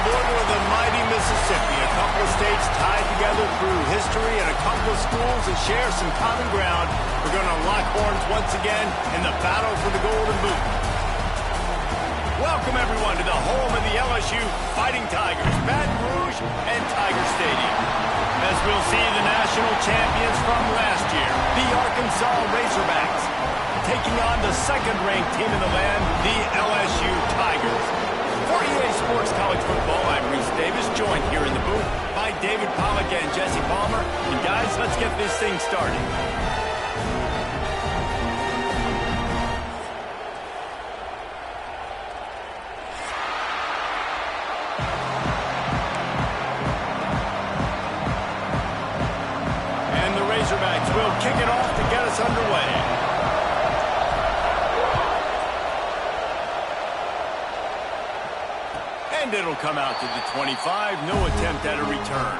border of the mighty Mississippi, a couple of states tied together through history and a couple of schools that share some common ground. We're going to lock horns once again in the battle for the Golden Boot. Welcome, everyone, to the home of the LSU Fighting Tigers, Baton Rouge and Tiger Stadium. As we'll see the national champions from last year, the Arkansas Razorbacks, taking on the second-ranked team in the land, the LSU Tigers. For EA Sports College Football, I'm Reese Davis, joined here in the booth by David Pollack and Jesse Palmer. And guys, let's get this thing started. And the Razorbacks will kick it off to get us underway. And it'll come out to the 25. No attempt at a return.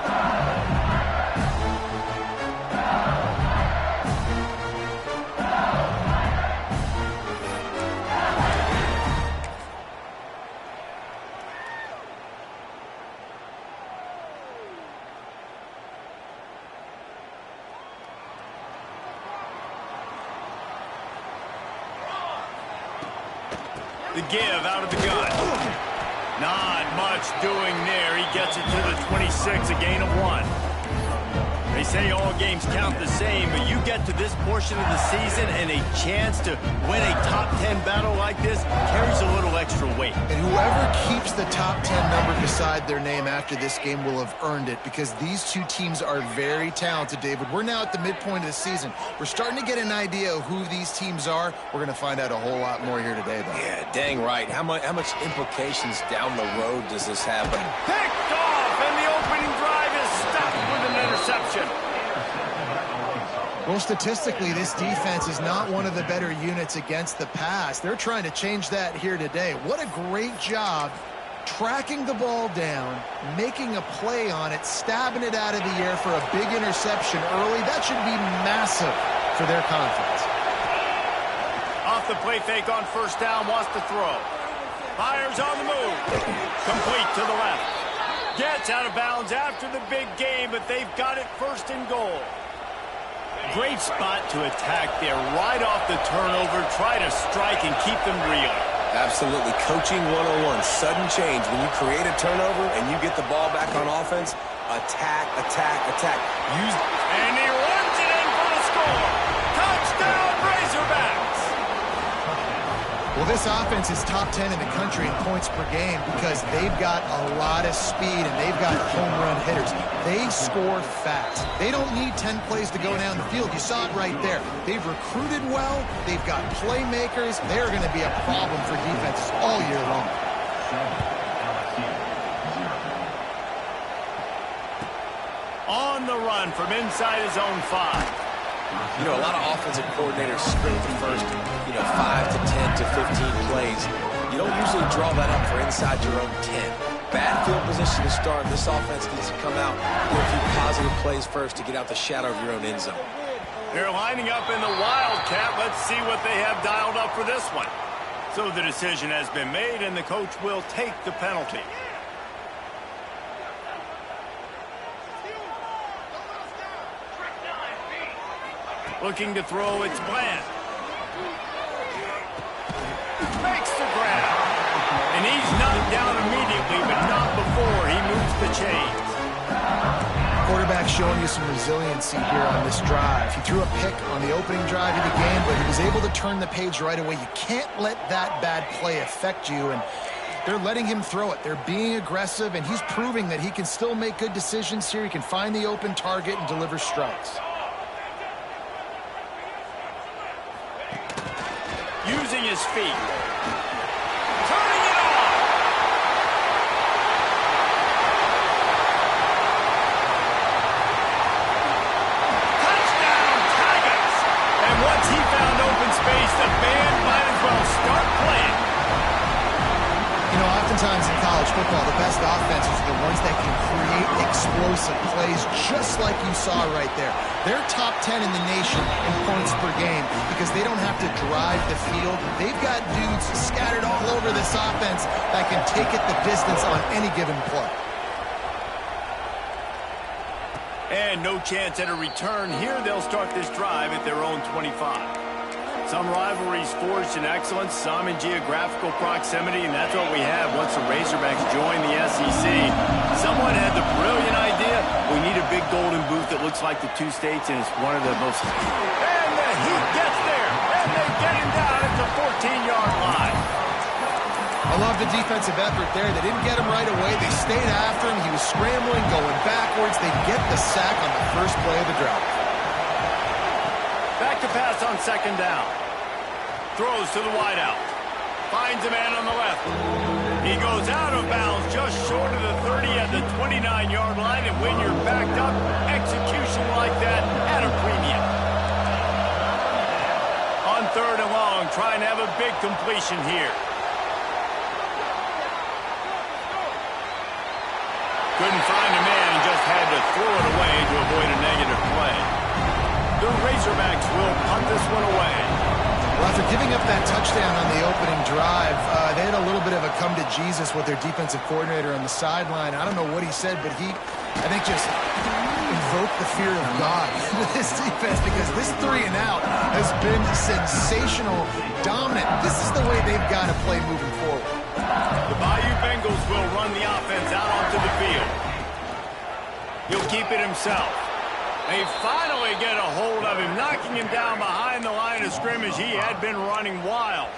The give out of the gun. Not much doing there. He gets it to the 26, a gain of 1. They say all games count the same, but you get to this portion of the season and a chance to win a top 10 battle like this carries a little extra weight. And whoever keeps the top 10 number beside their name after this game will have earned it, because these two teams are very talented, David. We're now at the midpoint of the season. We're starting to get an idea of who these teams are. We're going to find out a whole lot more here today, though. Yeah, dang right. How much implications down the road does this have? Picked off, and the opening drive is stopped with an interception. Well, statistically, this defense is not one of the better units against the pass. They're trying to change that here today. What a great job tracking the ball down, making a play on it, stabbing it out of the air for a big interception early. That should be massive for their confidence. Off the play fake on first down, wants to throw. Fires on the move. Complete to the left. Gets out of bounds after the big game, but they've got it first and goal. Great spot to attack there, right off the turnover. Try to strike and keep them real. Absolutely. Coaching 101. Sudden change. When you create a turnover and you get the ball back on offense, attack, attack, attack. And he runs it in for the score. Touchdown, Razorbacks. Well, this offense is top 10 in the country in points per game because they've got a lot of speed and they've got home run hitters. They score fast. They don't need 10 plays to go down the field. You saw it right there. They've recruited well. They've got playmakers. They're going to be a problem for defenses all year long. On the run from inside his own 5. You know, a lot of offensive coordinators sprint the first, 5 to 10 to 15 plays. You don't usually draw that up for inside your own 10. Bad field position to start. This offense needs to come out, do a few positive plays first to get out the shadow of your own end zone. They're lining up in the Wildcat. Let's see what they have dialed up for this one. So the decision has been made, and the coach will take the penalty. Looking to throw, it's Bland. Makes the grab. And he's knocked down immediately, but not before he moves the chains. Quarterback showing you some resiliency here on this drive. He threw a pick on the opening drive of the game, but he was able to turn the page right away. You can't let that bad play affect you, and they're letting him throw it. They're being aggressive, and he's proving that he can still make good decisions here. He can find the open target and deliver strikes. Using his feet. Turning it on. Touchdown, Tigers. And once he found open space, the band might as well start playing. Oftentimes in college football, the best offenses are the ones that can create explosive plays, just like you saw right there. They're top 10 in the nation in points per game because they don't have to drive the field. They've got dudes scattered all over this offense that can take it the distance on any given play. And no chance at a return here. They'll start this drive at their own 25. Some rivalries forged in excellence, some in geographical proximity, and that's what we have once the Razorbacks join the SEC. Someone had the brilliant idea, we need a big golden boot that looks like the two states, and it's one of the most... And the Heat gets there, and they get him down at the 14-yard line. I love the defensive effort there. They didn't get him right away. They stayed after him. He was scrambling, going backwards. They get the sack on the first play of the drive. Back to pass on second down. Throws to the wideout. Finds a man on the left. He goes out of bounds just short of the 30 at the 29-yard line. And when you're backed up, execution like that at a premium. On third and long, trying to have a big completion here. Couldn't find a man and just had to throw it away to avoid a negative play. The Razorbacks will punt this one away. Well, after giving up that touchdown on the opening drive, they had a little bit of a come to Jesus with their defensive coordinator on the sideline. I don't know what he said, but he, I think, just invoked the fear of God with this defense because this 3 and out has been sensational, dominant. This is the way they've got to play moving forward. The Bayou Bengals will run the offense out onto the field. He'll keep it himself. They finally get a hold of him, knocking him down behind the line of scrimmage. He had been running wild.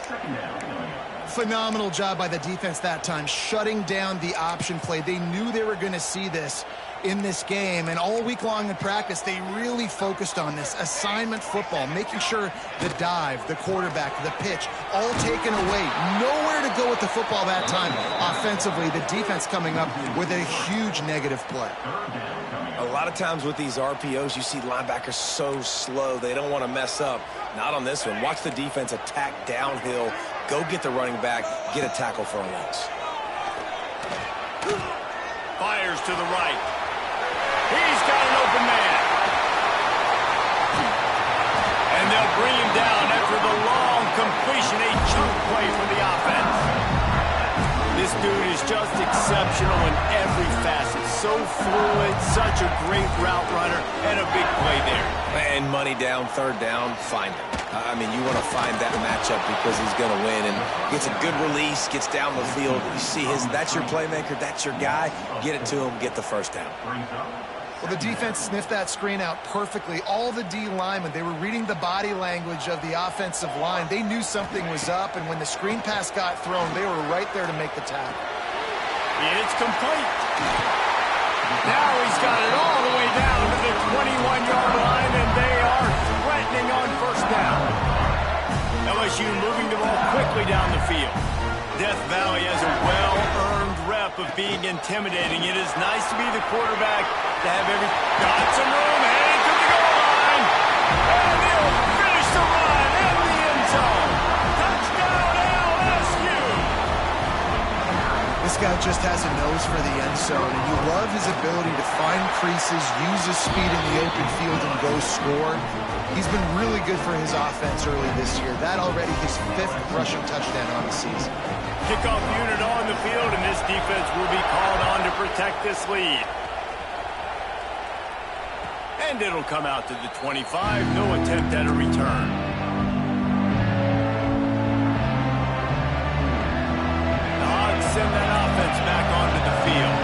Phenomenal job by the defense that time, shutting down the option play. They knew they were going to see this in this game, and all week long in practice, they really focused on this assignment football, making sure the dive, the quarterback, the pitch, all taken away. Nowhere to go with the football that time. Offensively, the defense coming up with a huge negative play. A lot of times with these RPOs, you see linebackers so slow, they don't want to mess up. Not on this one. Watch the defense attack downhill, go get the running back, get a tackle for a loss. Fires to the right. He's got an open man. And they'll bring him down after the long completion, a chunk play for the offense. This dude is just exceptional in every facet. So fluid, such a great route runner, and a big play there. And money down, third down, find him. I mean, you want to find that matchup because he's going to win and gets a good release, gets down the field. You see that's your playmaker, that's your guy. Get it to him, get the first down. Well, the defense sniffed that screen out perfectly. All the D linemen, they were reading the body language of the offensive line. They knew something was up, and when the screen pass got thrown, they were right there to make the tackle. It's complete. Now he's got it all the way down to the 21-yard line, and they are threatening on first down. LSU moving the ball quickly down the field. Death Valley has a well-earned rep of being intimidating. It is nice to be the quarterback, to have got some room, heading to the goal line. And he'll finish the run in the end zone. Touchdown, LSU! This guy just has a nose for the end zone, and you love his ability to find creases, use his speed in the open field, and go score. He's been really good for his offense early this year. That already his 5th rushing touchdown on the season. Kickoff unit on the field, and this defense will be called on to protect this lead. And it'll come out to the 25. No attempt at a return. The Hogs send that offense back onto the field.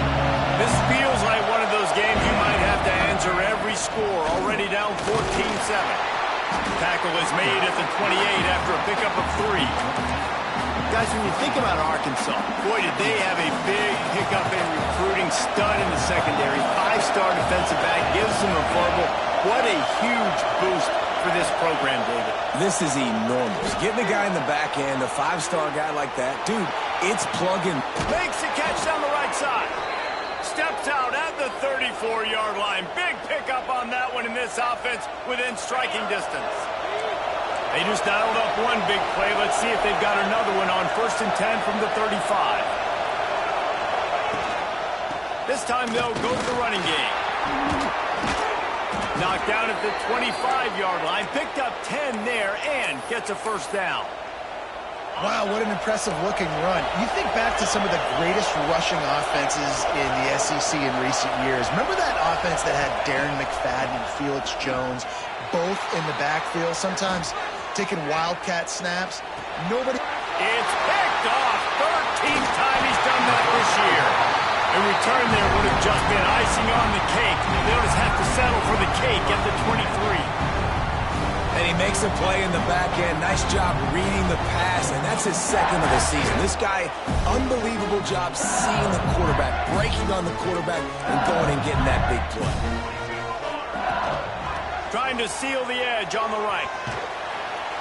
This feels like one of those games you might have to answer every score. Already down 14-7. Tackle is made at the 28 after a pickup of 3. Guys, when you think about Arkansas, boy, did they have a big pickup in recruiting, stud in the secondary, 5-star defensive back, gives them a verbal. What a huge boost for this program, David. This is enormous. Getting a guy in the back end, a 5-star guy like that, dude, it's plug-in. Makes a catch down the right side. Steps out at the 34-yard line. Big pickup on that one in this offense within striking distance. They just dialed up one big play. Let's see if they've got another one on 1st and 10 from the 35. This time they'll go to the running game. Knocked down at the 25-yard line. Picked up 10 there and gets a first down. Wow, what an impressive-looking run. You think back to some of the greatest rushing offenses in the SEC in recent years. Remember that offense that had Darren McFadden and Felix Jones both in the backfield, sometimes taking wildcat snaps? Nobody... It's picked off. 13th time he's done that this year. A return there would have just been icing on the cake. They'll just have to settle for the cake at the 23. And he makes a play in the back end. Nice job reading the pass, and that's his second of the season. This guy, unbelievable job seeing the quarterback, breaking on the quarterback, and going and getting that big play. Trying to seal the edge on the right.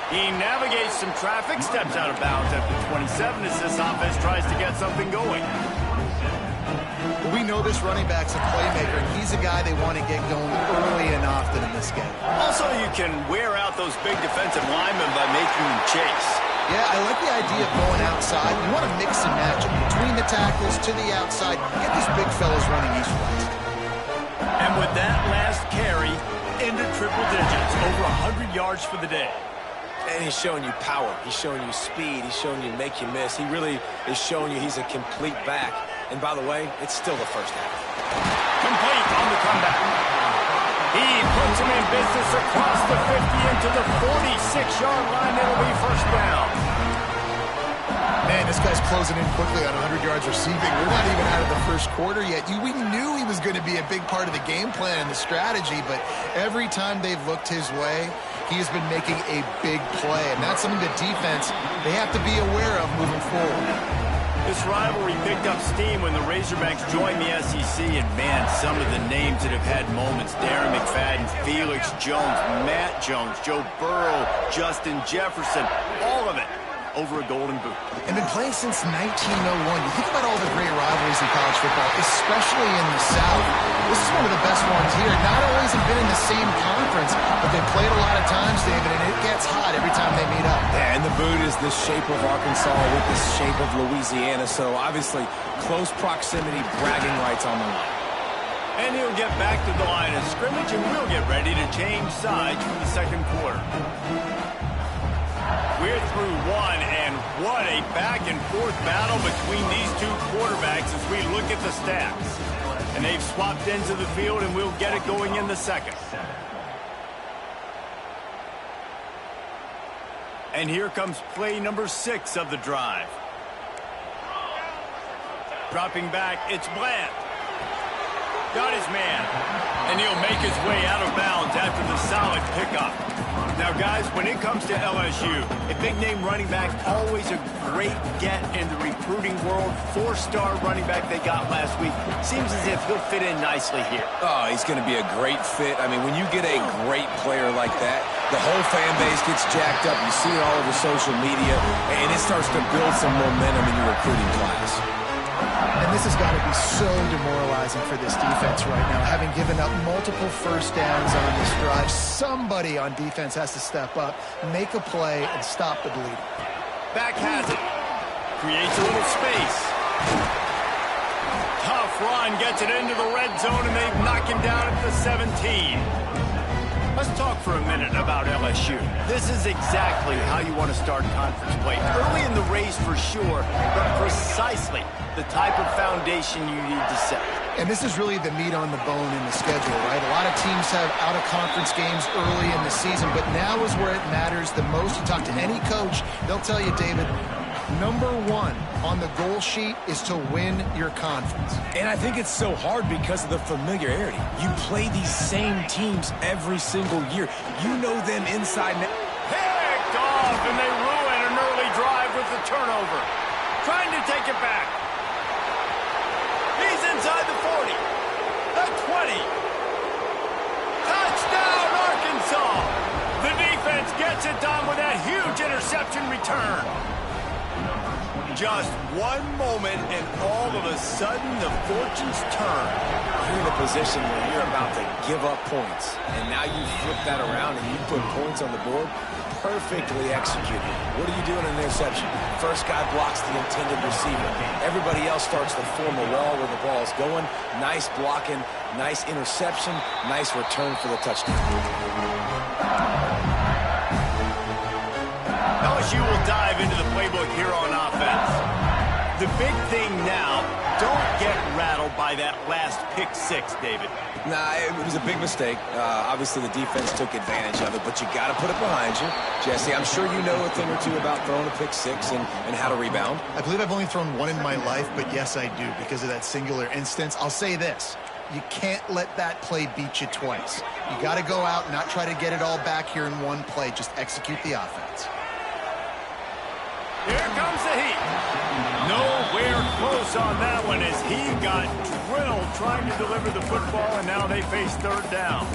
He navigates some traffic, steps out of bounds at the 27 as this offense tries to get something going. We know this running back's a playmaker, and he's a guy they want to get going early and often in this game. Also, you can wear out those big defensive linemen by making them chase. Yeah, I like the idea of going outside. You want to mix and match it between the tackles to the outside. Get these big fellas running east-west. And with that last carry, into triple digits, over 100 yards for the day. And he's showing you power. He's showing you speed. He's showing you make you miss. He really is showing you he's a complete back. And by the way, it's still the first half. Complete on the comeback. He puts him in business across the 50 into the 46-yard line. It'll be first down. Man, this guy's closing in quickly on 100 yards receiving. We're not even out of the first quarter yet. We knew he was going to be a big part of the game plan and the strategy, but every time they've looked his way, he has been making a big play, and that's something the defense, they have to be aware of moving forward. This rivalry picked up steam when the Razorbacks joined the SEC, and man, some of the names that have had moments: Darren McFadden, Felix Jones, Matt Jones, Joe Burrow, Justin Jefferson, all of it over a golden boot. And been playing since 1901. You think about all the great rivalries in college football, especially in the South. This is one of the best ones here. Not always have been in the same conference, but they played a lot of times, David, and it gets hot every time they meet up. Yeah, and the boot is the shape of Arkansas with the shape of Louisiana, so obviously close proximity, bragging rights on the line. And he'll get back to the line of scrimmage, and we'll get ready to change sides for the second quarter. We're through one, and what a back-and-forth battle between these two quarterbacks as we look at the stats. And they've swapped ends of the field, and we'll get it going in the second. And here comes play number 6 of the drive. Dropping back, it's Bland. Got his man. And he'll make his way out of bounds after the solid pickup. Now, guys, when it comes to LSU, a big-name running back, always a great get in the recruiting world. 4-star running back they got last week. Seems as if he'll fit in nicely here. Oh, he's going to be a great fit. I mean, when you get a great player like that, the whole fan base gets jacked up. You see it all over social media, and it starts to build some momentum in your recruiting class. And this has got to be so demoralizing for this defense right now. Having given up multiple first downs on this drive, somebody on defense has to step up, make a play, and stop the bleeding. Back has it. Creates a little space. Tough run, gets it into the red zone, and they knock him down at the 17. Let's talk for a minute about LSU. This is exactly how you want to start conference play. Early in the race for sure, but precisely the type of foundation you need to set. And this is really the meat on the bone in the schedule, right? A lot of teams have out-of-conference games early in the season, but now is where it matters the most. You talk to any coach, they'll tell you, David, number 1 on the goal sheet is to win your conference. And I think it's so hard because of the familiarity. You play these same teams every single year. You know them inside and out. Picked off, and they ruin an early drive with the turnover. Trying to take it back. He's inside the 40. The 20. Touchdown, Arkansas. The defense gets it done with that huge interception return. Just one moment, and all of a sudden, the fortunes turn. You're in a position where you're about to give up points, and now you flip that around and you put points on the board. perfectly executed. What do you do in an interception? First guy blocks the intended receiver. Everybody else starts to form a wall where the ball is going. Nice blocking, nice interception, nice return for the touchdown. LSU will dive into the playbook here on offense. The big thing now, don't get rattled by that last pick six, David. Nah, it was a big mistake. Obviously, the defense took advantage of it, but you got to put it behind you. Jesse, I'm sure you know a thing or two about throwing a pick six and how to rebound. I believe I've only thrown one in my life, but yes, I do, because of that singular instance. I'll say this. You can't let that play beat you twice. You got to go out and not try to get it all back here in one play. Just execute the offense. Here comes the heat. Nowhere close on that one as he got drilled trying to deliver the football, and now they face third down.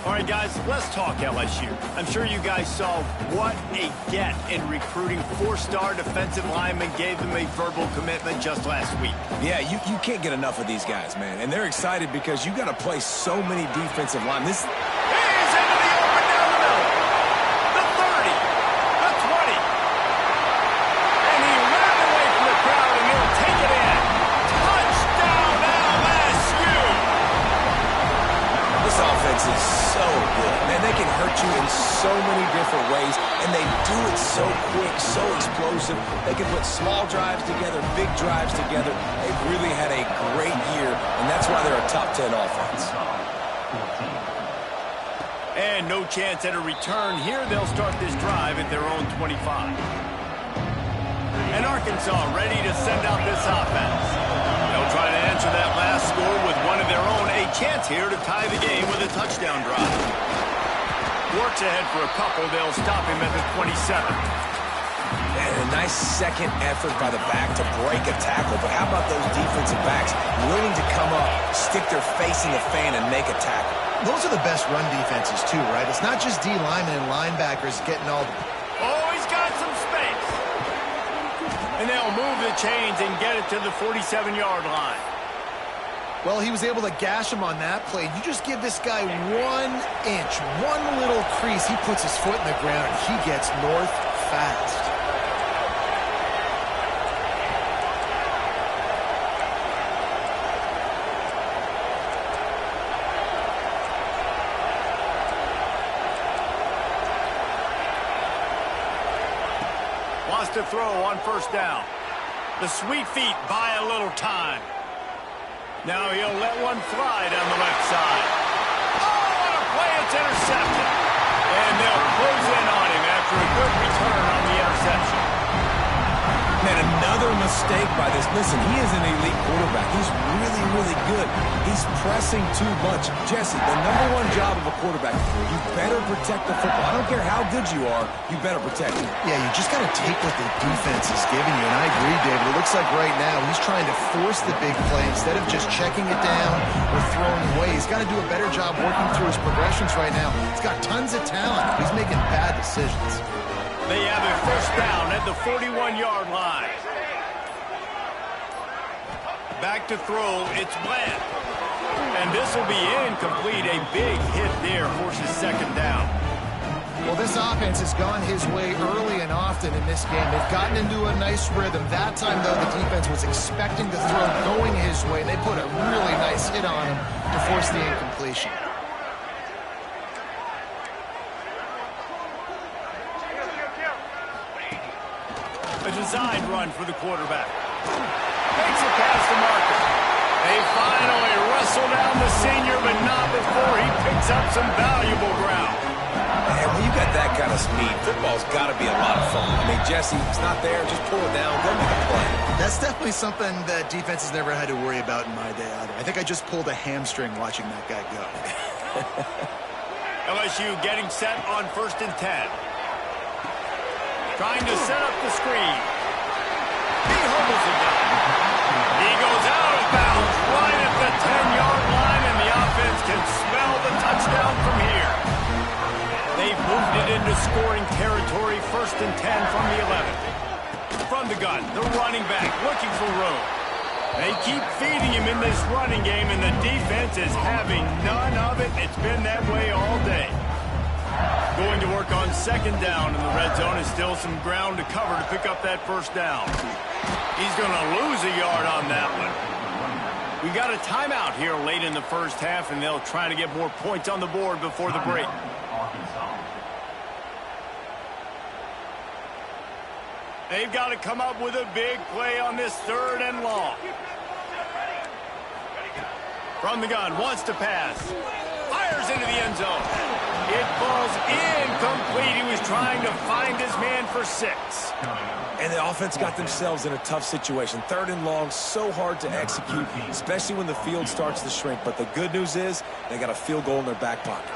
All right, guys, let's talk LSU. I'm sure you guys saw what a get in recruiting. Four-star defensive linemen gave them a verbal commitment just last week. Yeah, you can't get enough of these guys, man. And they're excited because you got to play so many defensive linemen. He's into the open down the middle. The 30, the 20. And he ran away from the crowd, and he'll take it in. Touchdown, LSU! This offense is so good. Man, they can hurt you in so many different ways, and they do it so quick, so explosive. They can put small drives together, big drives together. They've really had a great year, and that's why they're a top 10 offense. And no chance at a return here. They'll start this drive at their own 25. And Arkansas ready to send out this offense. They'll try to answer that last score with one of their own. A chance here to tie the game with a touchdown drive. Works ahead for a couple. They'll stop him at the 27. And a nice second effort by the back to break a tackle. But how about those defensive backs willing to come up, stick their face in the fan, and make a tackle? Those are the best run defenses, too, right? It's not just D linemen and linebackers getting all the... Oh, he's got some space. And they'll move the chains and get it to the 47-yard line. Well, he was able to gash him on that play. You just give this guy 1 inch, one little crease. He puts his foot in the ground, and he gets north fast. Wants to throw on first down. The sweet feet buy a little time. Now he'll let one fly down the left side. Oh, what a play. It's intercepted. And they'll close in on him after a good return on the interception. Man, another mistake by this. Listen, he is an elite quarterback. He's really, really good. He's pressing too much. Jesse, the #1 job of a quarterback, you better protect the football. I don't care how good you are, you better protect it. Yeah, you just got to take what the defense is giving you. And I agree, David. It looks like right now he's trying to force the big play instead of just checking it down or throwing away. He's got to do a better job working through his progressions right now. He's got tons of talent. He's making bad decisions. They have a first down at the 41-yard line. Back to throw, it's Bland. And this will be incomplete. A big hit there forces second down. Well, this offense has gone his way early and often in this game. They've gotten into a nice rhythm. That time, though, the defense was expecting the throw going his way, and they put a really nice hit on him to force the incompletion. A design run for the quarterback. Makes it past the marker. They finally wrestle down the senior, but not before he picks up some valuable ground. Man, when you got that kind of speed, football's got to be a lot of fun. I mean, Jesse, it's not there. Just pull it down. Go make a play. That's definitely something that defense has never had to worry about in my day either. I think I just pulled a hamstring watching that guy go. LSU getting set on 1st and 10. Trying to set up the screen. He humbles the guy. He goes out of bounds right at the 10-yard line, and the offense can smell the touchdown from here. They've moved it into scoring territory, 1st and 10 from the 11. From the gun, the running back looking for room. They keep feeding him in this running game, and the defense is having none of it. It's been that way all day. Going to work on second down in the red zone. Is still some ground to cover to pick up that first down. He's going to lose a yard on that one. We got a timeout here late in the first half, and they'll try to get more points on the board before the break. They've got to come up with a big play on this 3rd and long. From the gun, wants to pass. Fires into the end zone. It falls incomplete. He was trying to find his man for 6. And the offense got themselves in a tough situation. 3rd and long, so hard to execute, especially when the field starts to shrink. But the good news is they got a field goal in their back pocket.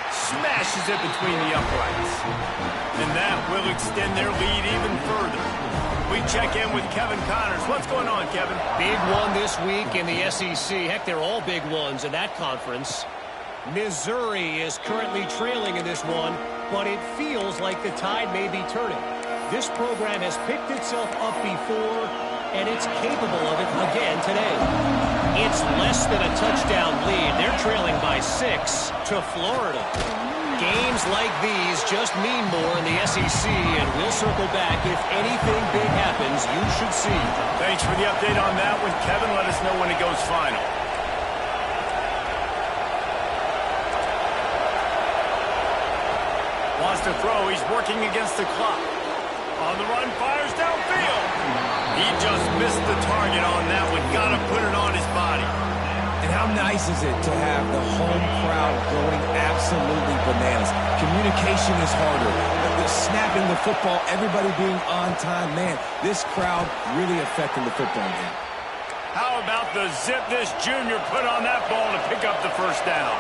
Smashes it between the uprights. And that will extend their lead even further. We check in with Kevin Connors. What's going on, Kevin? Big one this week in the SEC. Heck, they're all big ones in that conference. Missouri is currently trailing in this one, but it feels like the tide may be turning. This program has picked itself up before, and it's capable of it again today. It's less than a touchdown lead. They're trailing by 6 to Florida. Games like these just mean more in the SEC, and we'll circle back. If anything big happens, you should see. Thanks for the update on that one, Kevin. Let us know when it goes final. Wants to throw. He's working against the clock. On the run, fires downfield. He just missed the target on that one. Got to put it on his body. And how nice is it to have the home crowd going absolutely bananas? Communication is harder. The snapping the football, everybody being on time. Man, this crowd really affecting the football game. How about the zip this junior put on that ball to pick up the first down?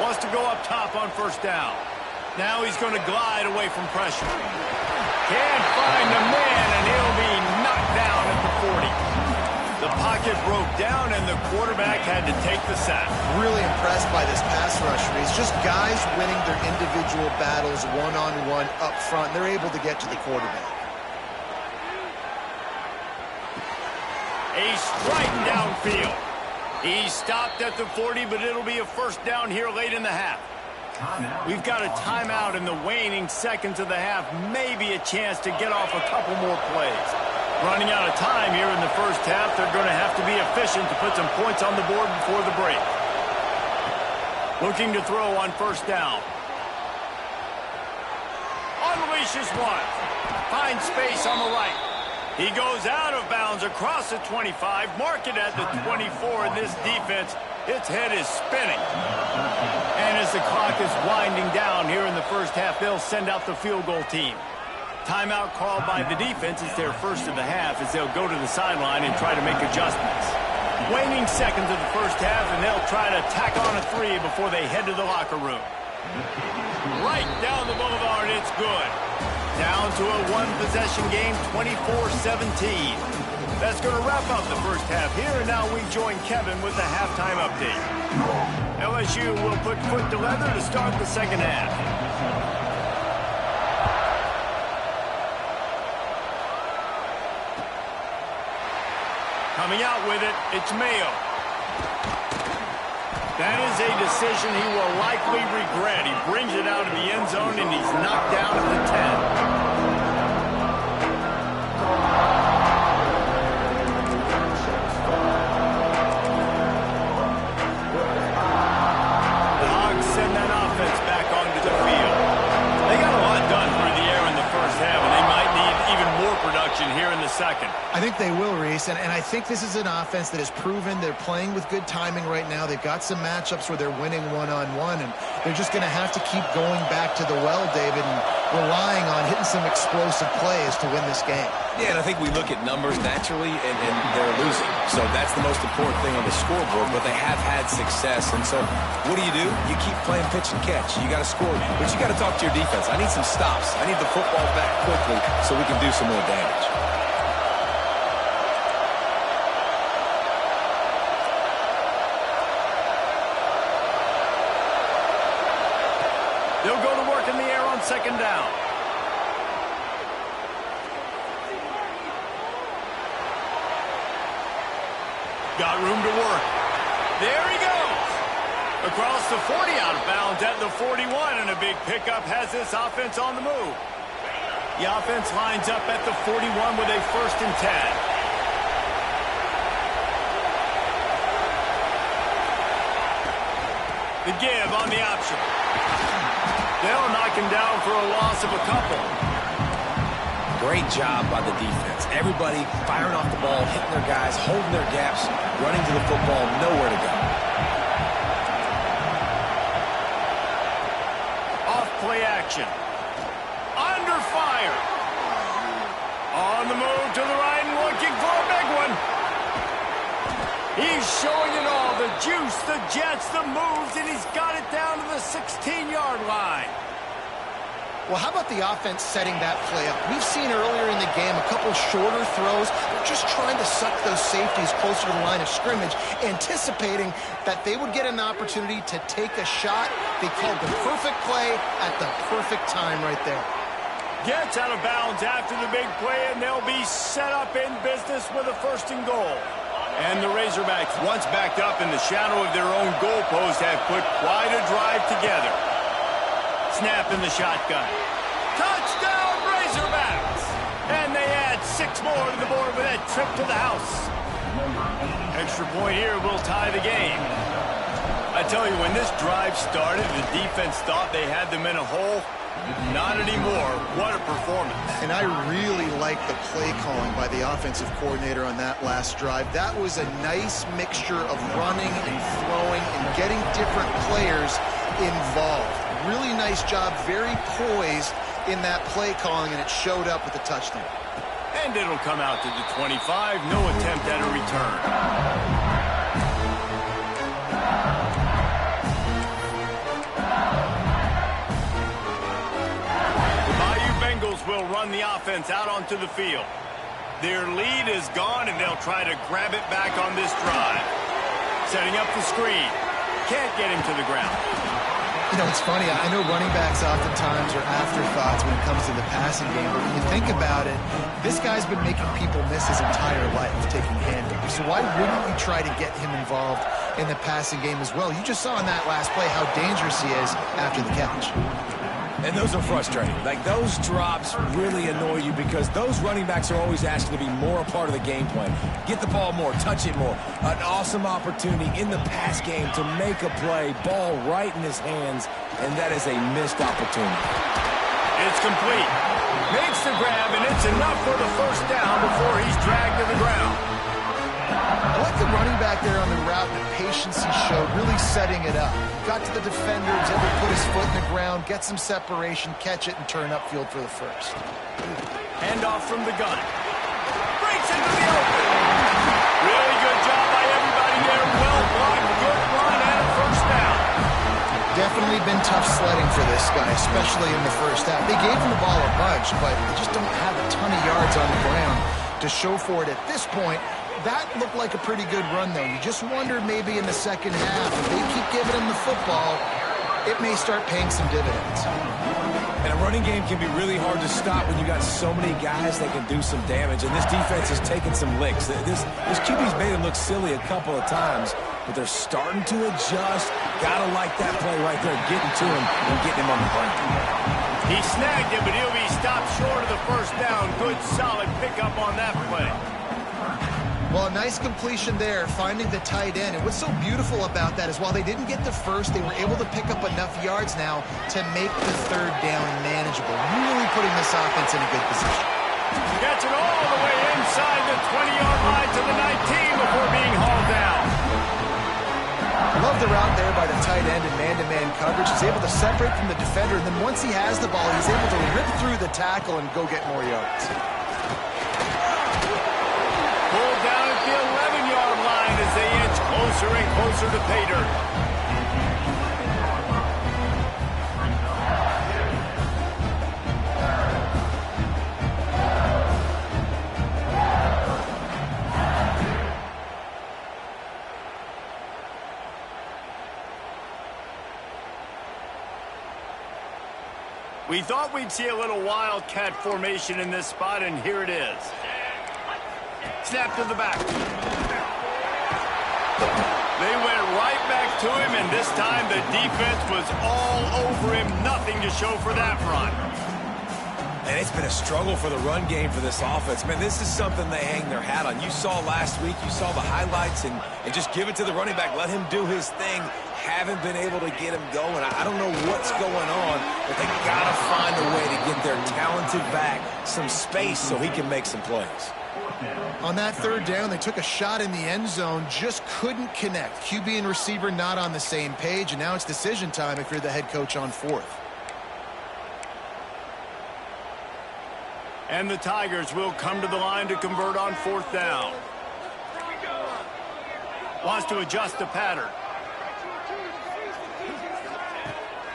Wants to go up top on first down. Now he's going to glide away from pressure. Can't find the man, and he'll be knocked down at the 40. The pocket broke down, and the quarterback had to take the sack. Really impressed by this pass rush. It's just guys winning their individual battles one-on-one up front. They're able to get to the quarterback. A strike downfield. He stopped at the 40, but it'll be a first down here late in the half. We've got a timeout in the waning seconds of the half. Maybe a chance to get off a couple more plays. Running out of time here in the first half. They're going to have to be efficient to put some points on the board before the break. Looking to throw on first down. Unleashes one. Finds space on the right. He goes out of bounds across the 25, mark it at the 24, and this defense, its head is spinning. And as the clock is winding down here in the first half, they'll send out the field goal team. Timeout called by the defense. It's their first of the half as they'll go to the sideline and try to make adjustments. Waning seconds of the first half, and they'll try to tack on a 3 before they head to the locker room. Right down the boulevard, it's good. Down to a one-possession game, 24-17. That's going to wrap up the first half here, and now we join Kevin with the halftime update. LSU will put foot to leather to start the second half. Coming out with it, it's Mayo. That is a decision he will likely regret. He brings it out of the end zone, and he's knocked down at the 10. The Hogs send that offense back onto the field. They got a lot done through the air in the first half, and they might need even more production here in the second. I think they will, Reese, and I think this is an offense that has proven they're playing with good timing right now. They've got some matchups where they're winning one-on-one, and they're just going to have to keep going back to the well, David, and relying on hitting some explosive plays to win this game. Yeah, and I think we look at numbers naturally, and they're losing. So that's the most important thing on the scoreboard, but they have had success. And so what do? You keep playing pitch and catch. You got to score, but you got to talk to your defense. I need some stops. I need the football back quickly so we can do some more damage. They'll go to work in the air on second down. Got room to work. There he goes. Across the 40, out of bounds at the 41, and a big pickup has this offense on the move. The offense lines up at the 41 with a 1st and 10. The give on the option. They'll knock him down for a loss of a couple. Great job by the defense. Everybody firing off the ball, hitting their guys, holding their gaps, running to the football, nowhere to go. Off play action. Under fire. On the move to the right and looking for a big one. He's showing it all. The juice, the jets, the moves, and he's got it down to the 16-yard line. Well, how about the offense setting that play up? We've seen earlier in the game a couple shorter throws. They're just trying to suck those safeties closer to the line of scrimmage, anticipating that they would get an opportunity to take a shot. They called the perfect play at the perfect time right there. Gets out of bounds after the big play, and they'll be set up in business with a 1st and goal. And the Razorbacks, once backed up in the shadow of their own goalpost, have put quite a drive together. Snap in the shotgun. Touchdown, Razorbacks! And they add 6 more to the board with that trip to the house. Extra point here will tie the game. I tell you, when this drive started, the defense thought they had them in a hole. Not anymore. What a performance. And I really like the play calling by the offensive coordinator on that last drive. That was a nice mixture of running and throwing and getting different players involved. Really nice job, very poised in that play calling, and it showed up with the touchdown. And it'll come out to the 25. No attempt at a return. Will run the offense out onto the field. Their lead is gone, and they'll try to grab it back on this drive. Setting up the screen. Can't get him to the ground. You know, it's funny. I know running backs oftentimes are afterthoughts when it comes to the passing game, but when you think about it, this guy's been making people miss his entire life taking handles. So why wouldn't you try to get him involved in the passing game as well? You just saw in that last play how dangerous he is after the catch. And those are frustrating. Like, those drops really annoy you because those running backs are always asking to be more a part of the game plan. Get the ball more, touch it more. An awesome opportunity in the pass game to make a play, ball right in his hands, and that is a missed opportunity. It's complete. Makes the grab, and it's enough for the 1st down before he's dragged to the ground. I like the running back there on the route, the patience he showed, really setting it up. Got to the defender, was able to put his foot in the ground, get some separation, catch it, and turn upfield for the 1st. Handoff from the gun. Breaks into the open. Really good job by everybody there. Well blocked, good run, and a 1st down. Definitely been tough sledding for this guy, especially in the 1st half. They gave him the ball a bunch, but they just don't have a ton of yards on the ground to show for it at this point. That looked like a pretty good run, though. You just wondered maybe in the 2nd half, if they keep giving him the football, it may start paying some dividends. And a running game can be really hard to stop when you got so many guys that can do some damage. And this defense is taking some licks. This QB's made him look silly a couple of times, but they're starting to adjust. Gotta like that play right there, getting to him and getting him on the ground. He snagged it, but he'll be stopped short of the 1st down. Good, solid pickup on that play. Well, a nice completion there, finding the tight end. And what's so beautiful about that is while they didn't get the 1st, they were able to pick up enough yards now to make the 3rd down manageable. Really putting this offense in a good position. Gets it all the way inside the 20-yard line to the 19 before being hauled down. Love the route there by the tight end in man-to-man coverage. He's able to separate from the defender, and then once he has the ball, he's able to rip through the tackle and go get more yards. Pulled down at the 11-yard line as they inch closer and closer to pay dirt. We thought we'd see a little wildcat formation in this spot, and here it is. Snap to the back. They went right back to him, and this time the defense was all over him. Nothing to show for that run. And it's been a struggle for the run game for this offense. Man, this is something they hang their hat on. You saw last week, you saw the highlights, and just give it to the running back. Let him do his thing. Haven't been able to get him going. I don't know what's going on, but they got to find a way to get their talented back some space so he can make some plays. On that third down, they took a shot in the end zone, just couldn't connect. QB and receiver not on the same page, and now it's decision time if you're the head coach on fourth. And the Tigers will come to the line to convert on fourth down. Wants to adjust the pattern.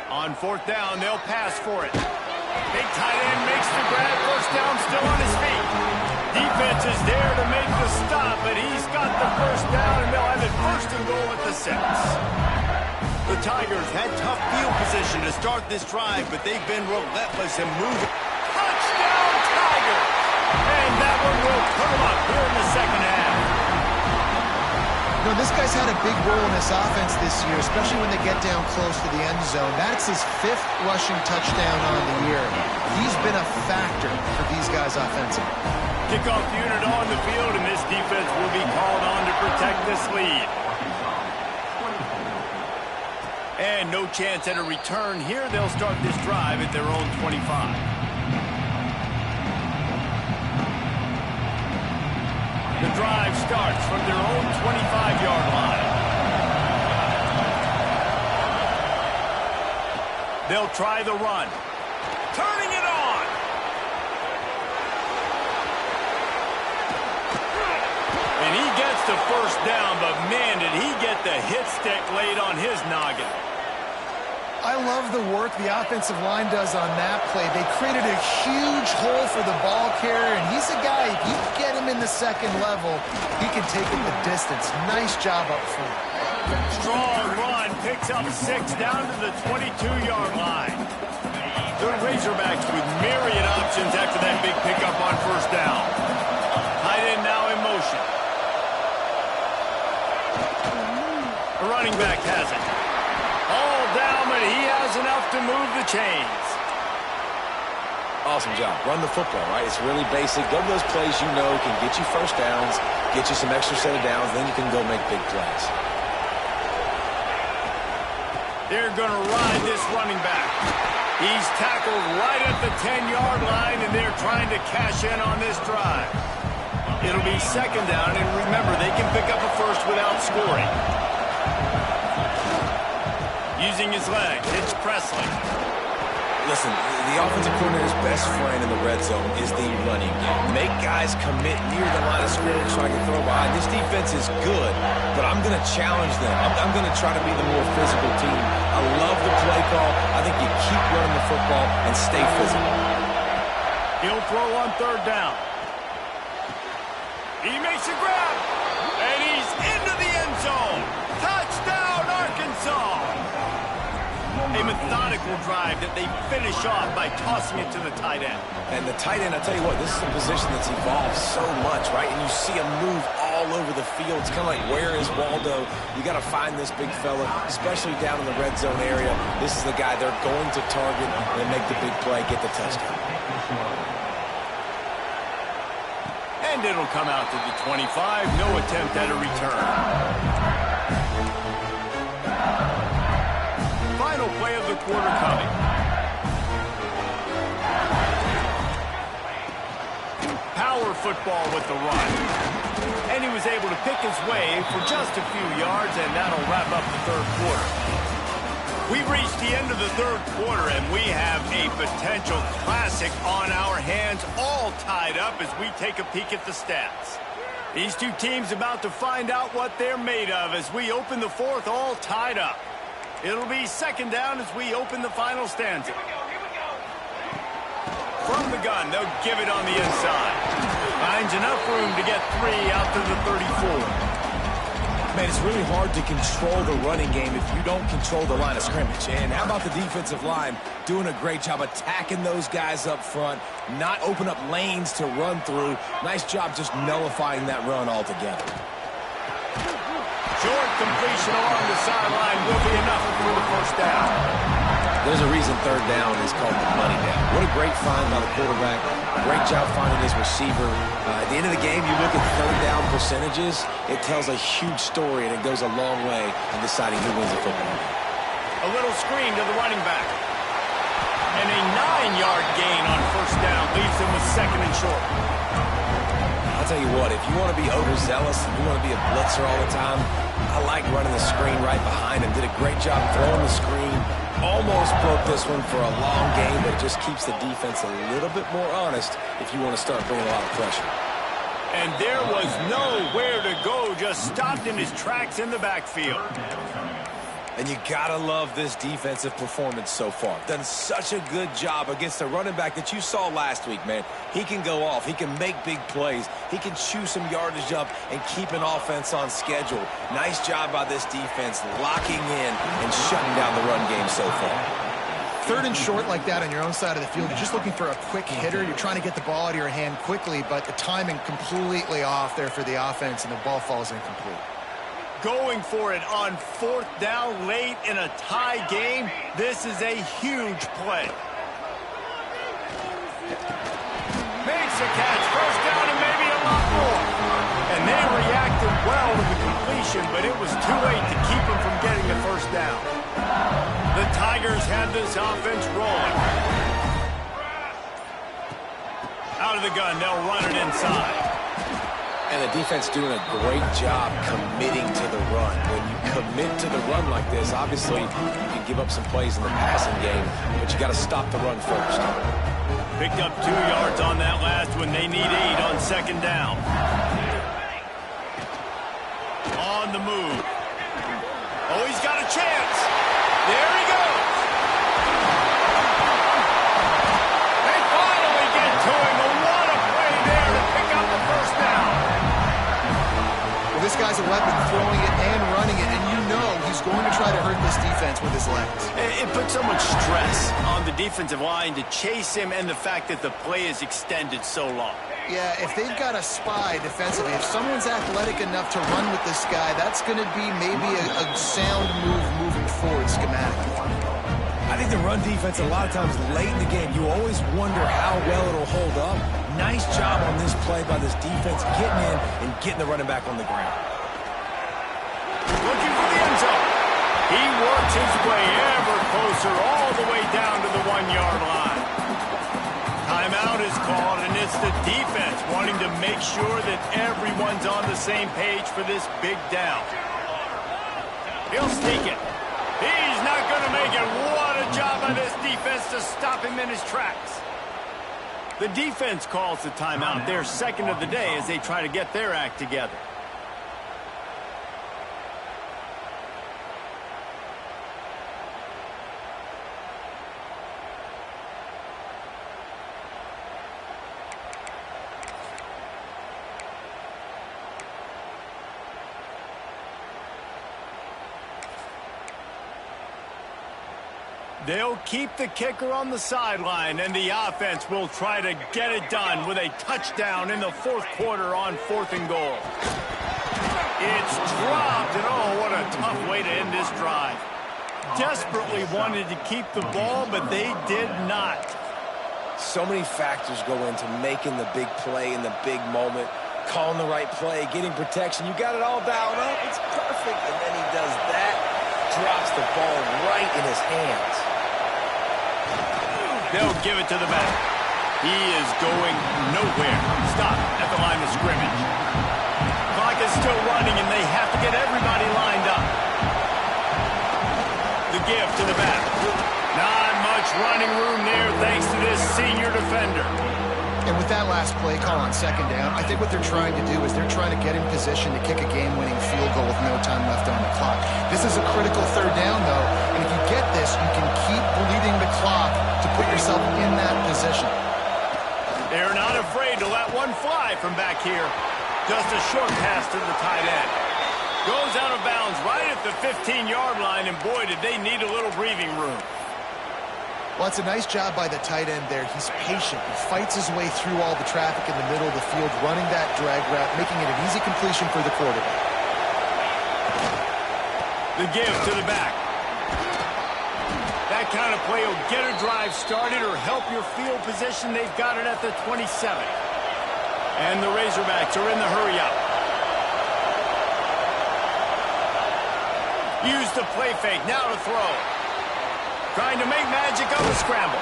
On fourth down, they'll pass for it. Big tight end makes the grab. First down, still on his feet. Defense is there to make the stop, but he's got the first down, and they'll have it first and goal at the 6. The Tigers had tough field position to start this drive, but they've been relentless in moving. Touchdown, Tigers! And that one will put them up here in the second half. You know, this guy's had a big role in this offense this year, especially when they get down close to the end zone. That's his 5th rushing touchdown on the year. He's been a factor for these guys offensively. Kickoff unit on the field, and this defense will be called on to protect this lead. And no chance at a return here. They'll start this drive at their own 25. The drive starts from their own 25-yard line. They'll try the run. Turning it on. And he gets the first down, but man, did he get the hit stick laid on his noggin. I love the work the offensive line does on that play. They created a huge hole for the ball carrier, and he's a guy, if you get him in the second level, he can take it the distance. Nice job up front. Strong run, picks up 6 down to the 22-yard line. The Razorbacks with myriad options after that big pickup on first down. Tight end now in motion. The running back has it. All down, but he has enough to move the chains. Awesome job. Run the football, right? It's really basic. Go to those plays you know can get you first downs, get you some extra set of downs, then you can go make big plays. They're going to ride this running back. He's tackled right at the 10-yard line, and they're trying to cash in on this drive. It'll be second down, and remember, they can pick up a first without scoring. Using his leg, it's Presley. Listen, the offensive coordinator's best friend in the red zone is the running game. Make guys commit near the line of scrimmage so I can throw behind. This defense is good, but I'm going to challenge them. I'm going to try to be the more physical team. I love the play call. I think you keep running the football and stay physical. He'll throw on third down. He makes a grab, and he's into the end zone. Touchdown, Arkansas! A methodical drive that they finish off by tossing it to the tight end. And the tight end, I'll tell you what, this is a position that's evolved so much, right? And you see him move all over the field. It's kind of like, where is Waldo? You got to find this big fella, especially down in the red zone area. This is the guy they're going to target and make the big play, get the touchdown. And it'll come out to the 25. No attempt at a return. Final play of the quarter coming. Power football with the run. And he was able to pick his way for just a few yards, and that'll wrap up the third quarter. We've reached the end of the third quarter, and we have a potential classic on our hands, all tied up as we take a peek at the stats. These two teams about to find out what they're made of as we open the fourth, all tied up. It'll be second down as we open the final stanza. From the gun, they'll give it on the inside. Finds enough room to get 3 out to the 34. Man, it's really hard to control the running game if you don't control the line of scrimmage. And how about the defensive line doing a great job attacking those guys up front, not open up lanes to run through. Nice job just nullifying that run altogether. Short completion along the sideline will be enough for the first down. There's a reason third down is called the money down. What a great find by the quarterback. Great job finding his receiver. At the end of the game, you look at third down percentages, it tells a huge story, and it goes a long way in deciding who wins a football game. A little screen to the running back. And a 9-yard gain on first down leaves him with second and short. I'll tell you what, if you want to be overzealous and you want to be a blitzer all the time, I like running the screen right behind him. Did a great job throwing the screen. Almost broke this one for a long game, but it just keeps the defense a little bit more honest if you want to start bringing a lot of pressure. And there was nowhere to go, just stopped in his tracks in the backfield. And you gotta love this defensive performance so far. Done such a good job against the running back that you saw last week, man. He can go off. He can make big plays. He can chew some yardage up and keep an offense on schedule. Nice job by this defense locking in and shutting down the run game so far. Third and short like that on your own side of the field, you're just looking for a quick hitter. You're trying to get the ball out of your hand quickly, but the timing completely off there for the offense, and the ball falls incomplete. Going for it on fourth down late in a tie game. This is a huge play. Makes a catch, first down and maybe a lot more. And they reacted well to the completion, but it was too late to keep them from getting the first down. The Tigers had this offense rolling. Out of the gun, they'll run it inside. And the defense doing a great job committing to the run. When you commit to the run like this, obviously you can give up some plays in the passing game, but you got to stop the run first. Picked up 2 yards on that last one. They need 8 on second down. On the move. Oh, he's got a chance. There he goes. They finally get to him. And what a play there to pick up the first down. This guy's a weapon, throwing it and running it, and you know he's going to try to hurt this defense with his legs. It puts so much stress on the defensive line to chase him, and the fact that the play is extended so long. Yeah, if they've got a spy defensively, if someone's athletic enough to run with this guy, that's going to be maybe a sound move moving forward schematically. I think the run defense, a lot of times late in the game, you always wonder how well it'll hold up. Nice job on this play by this defense, getting in and getting the running back on the ground. Looking for the end zone. He works his way ever closer all the way down to the 1-yard line. Timeout is called, and it's the defense wanting to make sure that everyone's on the same page for this big down. He'll sneak it. He's not going to make it. What a job by this defense to stop him in his tracks. The defense calls the timeout, their second of the day, as they try to get their act together. They'll keep the kicker on the sideline, and the offense will try to get it done with a touchdown in the fourth quarter on 4th and goal. It's dropped, and oh, what a tough way to end this drive. Desperately wanted to keep the ball, but they did not. So many factors go into making the big play in the big moment, calling the right play, getting protection. You got it all dialed up. It's perfect, and then he does that, drops the ball right in his hands. They'll give it to the back. He is going nowhere. Stop at the line of scrimmage. Clock is still running, and they have to get everybody lined up. The give to the back. Not much running room there thanks to this senior defender. And with that last play call on second down, I think what they're trying to do is they're trying to get in position to kick a game-winning field goal with no time left on the clock. This is a critical third down, though, and if you get this, you can keep bleeding the clock to put yourself in that position. They're not afraid to let one fly from back here. Just a short pass to the tight end. Goes out of bounds right at the 15-yard line, and boy, did they need a little breathing room. Well, it's a nice job by the tight end there. He's patient. He fights his way through all the traffic in the middle of the field, running that drag route, making it an easy completion for the quarterback. The give to the back. That kind of play will get a drive started or help your field position. They've got it at the 27. And the Razorbacks are in the hurry up. Use the play fake. Now to throw. Trying to make magic of a scramble.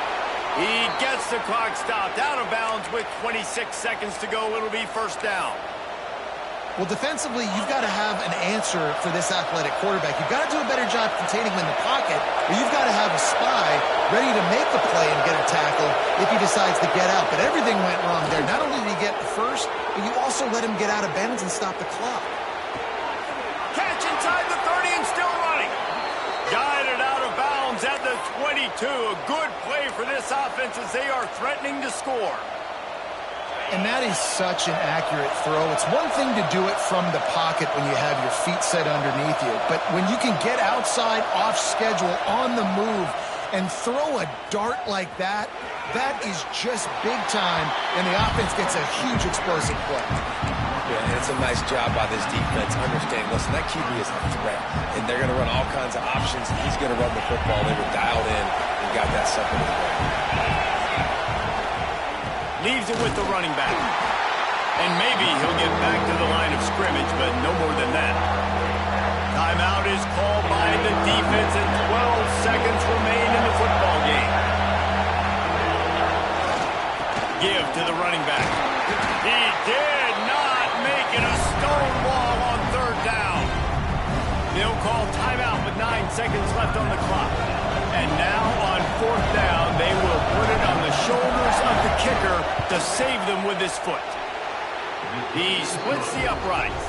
He gets the clock stopped out of bounds with 26 seconds to go. It'll be first down. Well, defensively, you've got to have an answer for this athletic quarterback. You've got to do a better job containing him in the pocket, or you've got to have a spy ready to make the play and get a tackle if he decides to get out. But everything went wrong there. Not only did he get the first, but you also let him get out of bounds and stop the clock. Catch inside the 30 and still running. Guided out of bounds at the 22. A good play for this offense as they are threatening to score. And that is such an accurate throw. It's one thing to do it from the pocket when you have your feet set underneath you, but when you can get outside, off schedule, on the move, and throw a dart like that, that is just big time, and the offense gets a huge explosive play. Yeah, and it's a nice job by this defense. Understand, listen, that QB is a threat, and they're going to run all kinds of options, and he's going to run the football. They were dialed in and got that stuff in the way. Leaves it with the running back. And maybe he'll get back to the line of scrimmage, but no more than that. Timeout is called by the defense, and 12 seconds remain in the football game. Give to the running back. He did not make it a stone wall on third down. They'll call timeout with 9 seconds left on the clock. And now on fourth down, they will put it on the shoulders of the kicker to save them with his foot. He splits the uprights.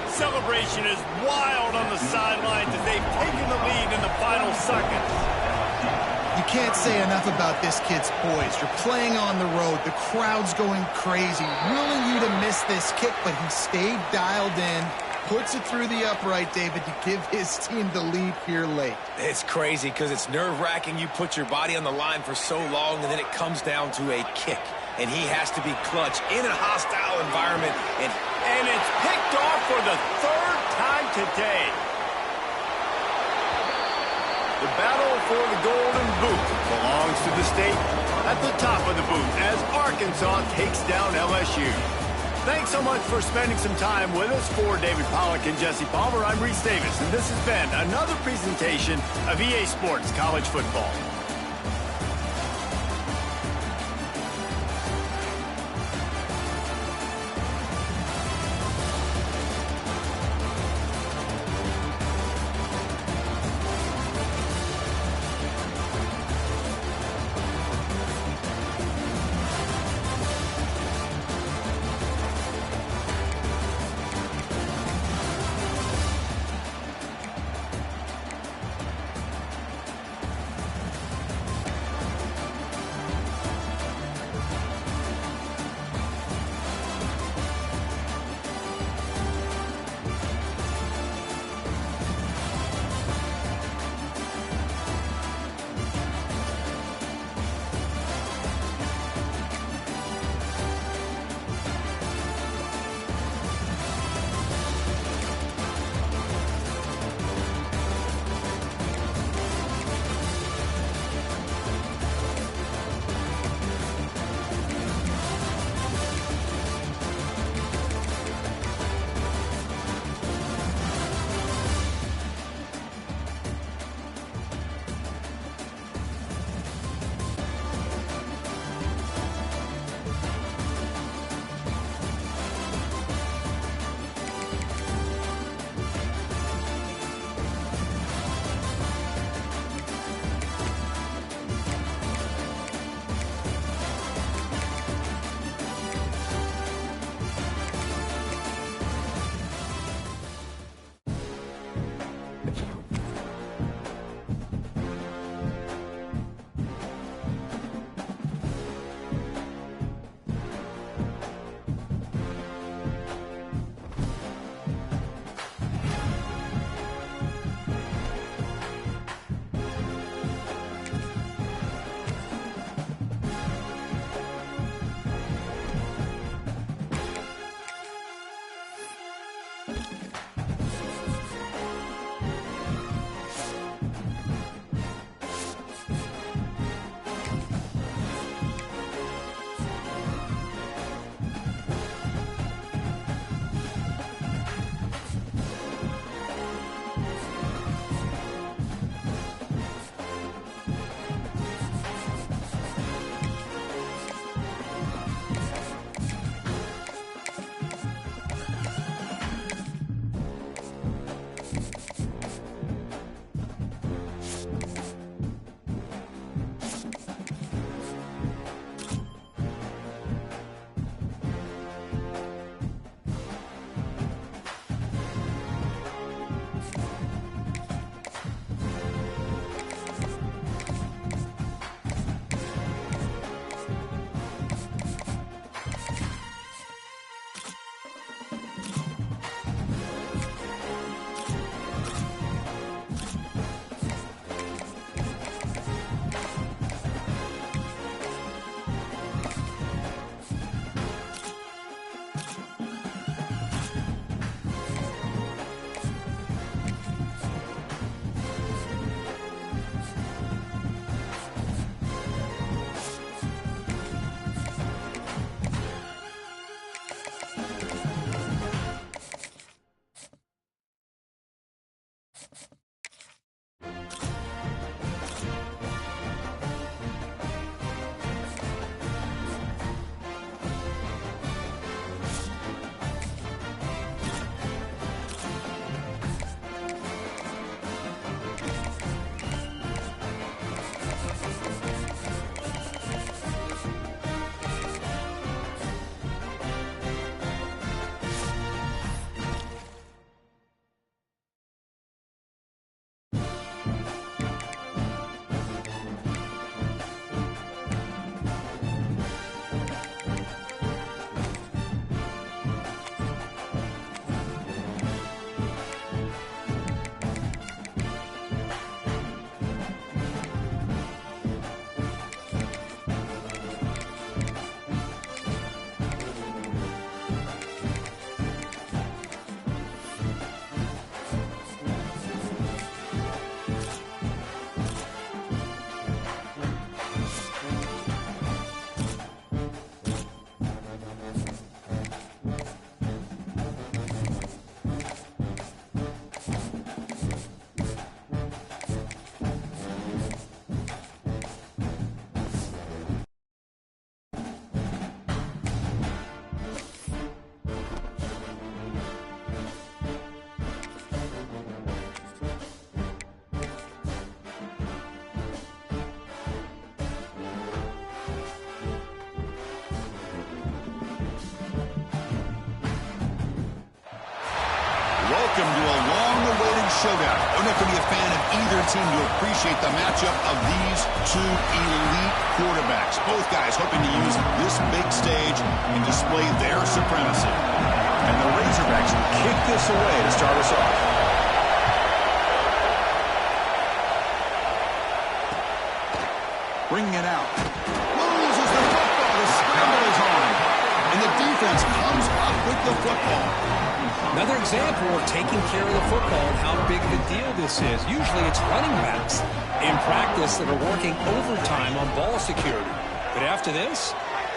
Celebration is wild on the sidelines as they've taken the lead in the final seconds. You can't say enough about this kid's poise. You're playing on the road. The crowd's going crazy, willing you to miss this kick, but he stayed dialed in. Puts it through the upright, David, to give his team the lead here late. It's crazy because it's nerve-wracking. You put your body on the line for so long, and then it comes down to a kick. And he has to be clutch in a hostile environment. And it's picked off for the third time today. The battle for the golden boot belongs to the state at the top of the boot as Arkansas takes down LSU. Thanks so much for spending some time with us. For David Pollack and Jesse Palmer, I'm Reese Davis, and this has been another presentation of EA Sports College Football. Welcome to a long-awaited showdown. Don't have to be a fan of either team to appreciate the matchup of these two elite quarterbacks. Both guys hoping to use this big stage and display their supremacy. And the Razorbacks will kick this away to start us off. Bringing it out. Loses the football. The scramble is on. And the defense comes up with the football. Another example of taking care of the football and how big of a deal this is. Usually it's running backs in practice that are working overtime on ball security. But after this,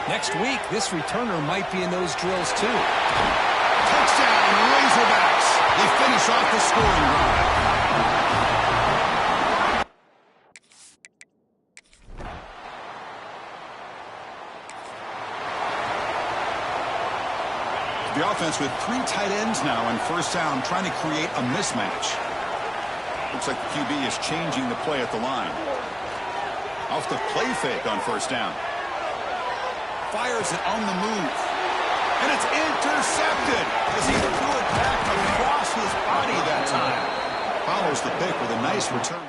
next week, this returner might be in those drills too. Touchdown, Razorbacks. They finish off the scoring drive. The offense with 3 tight ends now on first down, trying to create a mismatch. Looks like the QB is changing the play at the line. Off the play fake on first down. Fires it on the move. And it's intercepted as he threw it back across his body that time. Follows the pick with a nice return.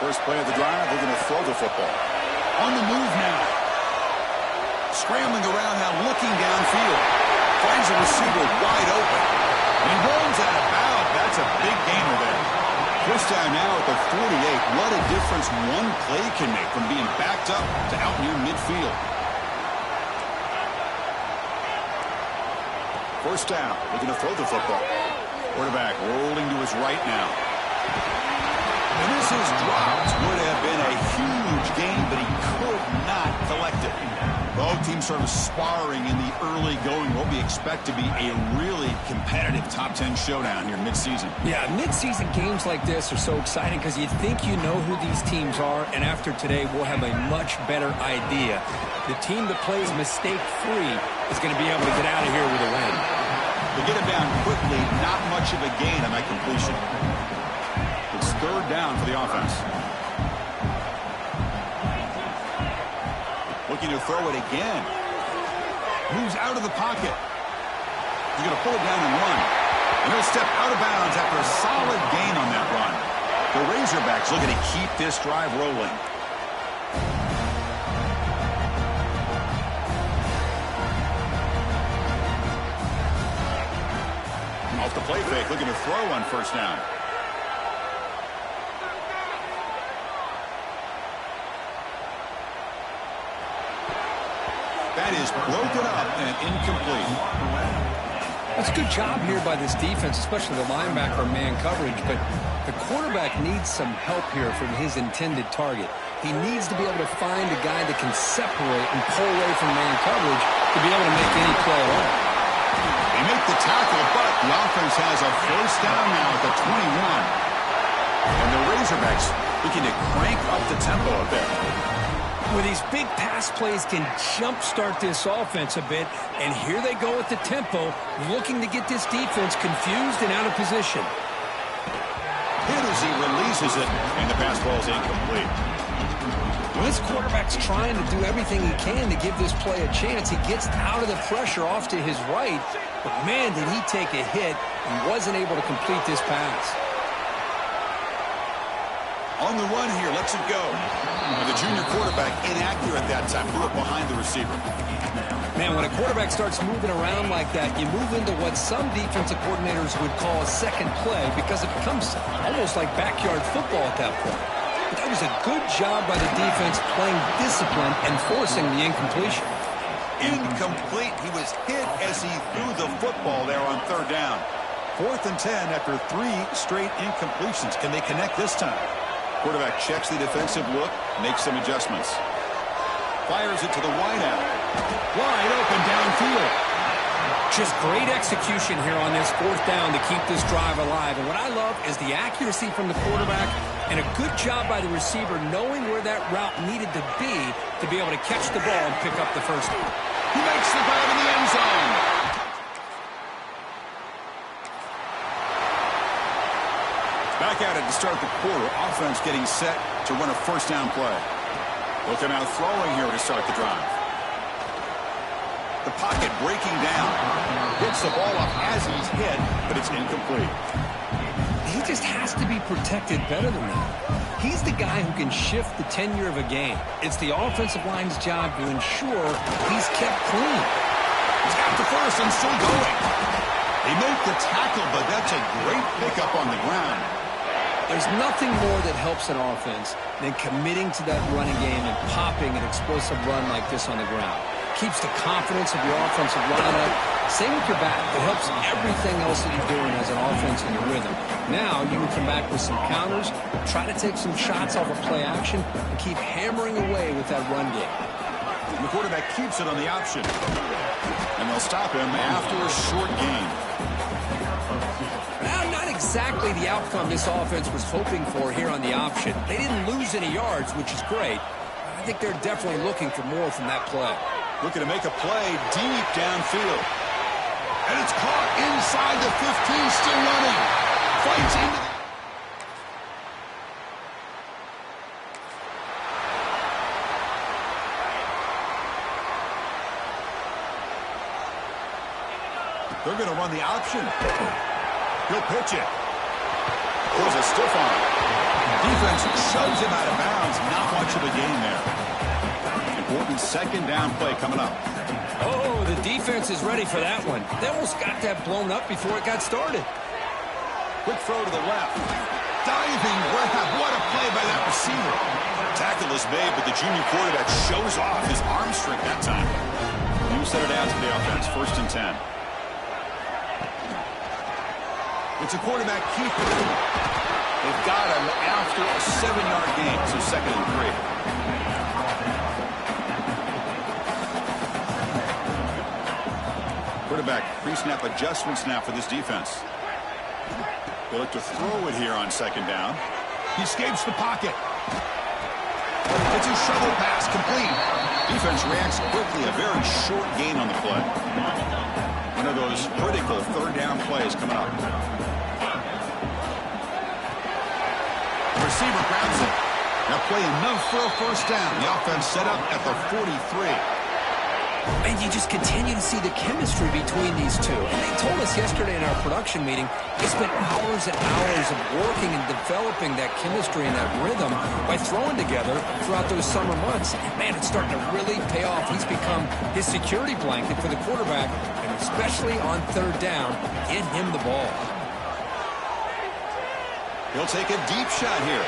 First play of the drive, they're going to throw the football. On the move now. Scrambling around now, looking downfield. Finds a receiver wide open. And runs out of bounds. That's a big gainer there. First down now at the 48. What a difference one play can make from being backed up to out near midfield. First down, they're going to throw the football. Quarterback rolling to his right now. And this is dropped. Would have been a huge game, but he could not collect it. Both teams sort of sparring in the early going. What we expect to be a really competitive top 10 showdown here mid-season. Yeah, mid-season games like this are so exciting because you think you know who these teams are, and after today we'll have a much better idea. The team that plays mistake-free is going to be able to get out of here with a win. They get him down quickly, not much of a gain on that completion. It's third down for the offense. Looking to throw it again. Moves out of the pocket. He's going to pull it down and run. And he'll step out of bounds after a solid gain on that run. The Razorbacks looking to keep this drive rolling. Off the play fake, looking to throw on first down. That is broken up and incomplete. That's a good job here by this defense, especially the linebacker man coverage, but the quarterback needs some help here from his intended target. He needs to be able to find a guy that can separate and pull away from man coverage to be able to make any play at all. They make the tackle, but the offense has a first down now at the 21. And the Razorbacks looking to crank up the tempo a bit. With these big pass plays can jumpstart this offense a bit, and here they go with the tempo, looking to get this defense confused and out of position. Hit as he releases it, and the pass ball is incomplete. Well, this quarterback's trying to do everything he can to give this play a chance. He gets out of the pressure off to his right, but man, did he take a hit and wasn't able to complete this pass. On the run here, lets it go. And the junior quarterback inaccurate that time, threw it behind the receiver. Man, when a quarterback starts moving around like that, you move into what some defensive coordinators would call a second play because it becomes almost like backyard football at that point. But that was a good job by the defense playing discipline and forcing the incompletion. Incomplete. He was hit as he threw the football there on third down. 4th and 10 after 3 straight incompletions. Can they connect this time? Quarterback checks the defensive look, makes some adjustments. Fires it to the wideout. Wide open downfield. Just great execution here on this 4th down to keep this drive alive. And what I love is the accuracy from the quarterback and a good job by the receiver knowing where that route needed to be able to catch the ball and pick up the first down. He makes the grab in the end zone. Back at it to start the quarter. Offense getting set to run a first down play. Looking out throwing here to start the drive. The pocket breaking down. Hits the ball up as he's hit, but it's incomplete. He just has to be protected better than that. He's the guy who can shift the tenure of a game. It's the offensive line's job to ensure he's kept clean. He's got the first and still going. They make the tackle, but that's a great pickup on the ground. There's nothing more that helps an offense than committing to that running game and popping an explosive run like this on the ground. Keeps the confidence of your offensive line up. Same with your back. It helps everything else that you're doing as an offense in your rhythm. Now you can come back with some counters, try to take some shots off of play action, and keep hammering away with that run game. And the quarterback keeps it on the option. And they'll stop him after a short gain. Not exactly the outcome this offense was hoping for here on the option. They didn't lose any yards, which is great. I think they're definitely looking for more from that play. Looking to make a play deep downfield. And it's caught inside the 15, still running. Fights into the... They're going to run the option. He'll pitch it. There's a stiff arm. Defense shoves him out of bounds. Not much of a gain there. Important second down play coming up. Oh, the defense is ready for that one. They almost got that blown up before it got started. Quick throw to the left. Diving grab. What a play by that receiver. Tackle is made, but the junior quarterback shows off his arm strength that time. New set it out to the offense. 1st and 10. It's a quarterback keeper. They've got him after a 7-yard gain, so 2nd and 3. Quarterback pre-snap adjustments now for this defense. They look to throw it here on 2nd down. He escapes the pocket. It's a shovel pass, complete. Defense reacts quickly, a very short gain on the play. One of those critical 3rd down plays coming up. The receiver grabs it. They'll play enough for a 1st down. The offense set up at the 43. And you just continue to see the chemistry between these two. And they told us yesterday in our production meeting, they spent hours and hours of working and developing that chemistry and that rhythm by throwing together throughout those summer months. And man, it's starting to really pay off. He's become his security blanket for the quarterback, and especially on 3rd down, get him the ball. He'll take a deep shot here.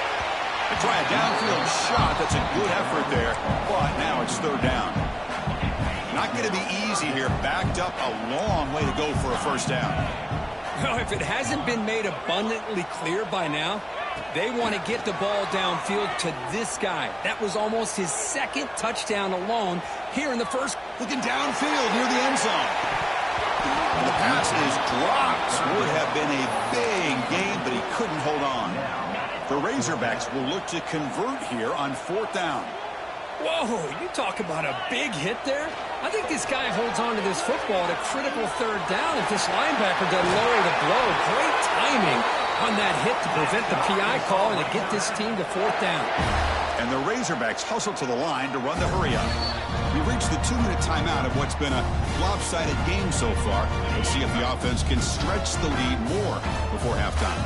They try a downfield shot. That's a good effort there, but now it's 3rd down. Not going to be easy here. Backed up a long way to go for a 1st down. Well, if it hasn't been made abundantly clear by now, they want to get the ball downfield to this guy. That was almost his 2nd touchdown alone here in the 1st. Looking downfield near the end zone. And the pass is dropped. Would have been a big gain, but he couldn't hold on. The Razorbacks will look to convert here on 4th down. Whoa, you talk about a big hit there. I think this guy holds on to this football at a critical 3rd down if this linebacker doesn't lower the blow. Great timing on that hit to prevent the PI call and to get this team to 4th down. And the Razorbacks hustle to the line to run the hurry-up. We've reached the 2-minute timeout of what's been a lopsided game so far. Let's see if the offense can stretch the lead more before halftime.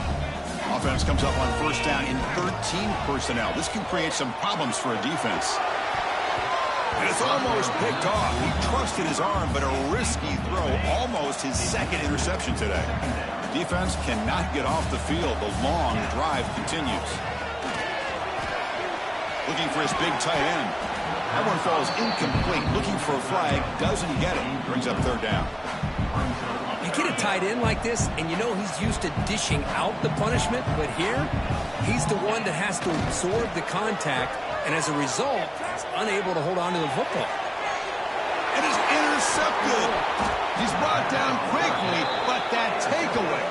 Offense comes up on 1st down in 13 personnel. This can create some problems for a defense. And it's almost picked off. He trusted his arm, but a risky throw. Almost his 2nd interception today. Defense cannot get off the field. The long drive continues. Looking for his big tight end. That one falls incomplete. Looking for a flag. Doesn't get it. Brings up 3rd down. You get a tight end like this, and you know he's used to dishing out the punishment, but here, he's the one that has to absorb the contact, and as a result, he's unable to hold on to the football. It is intercepted. He's brought down quickly, but that takeaway.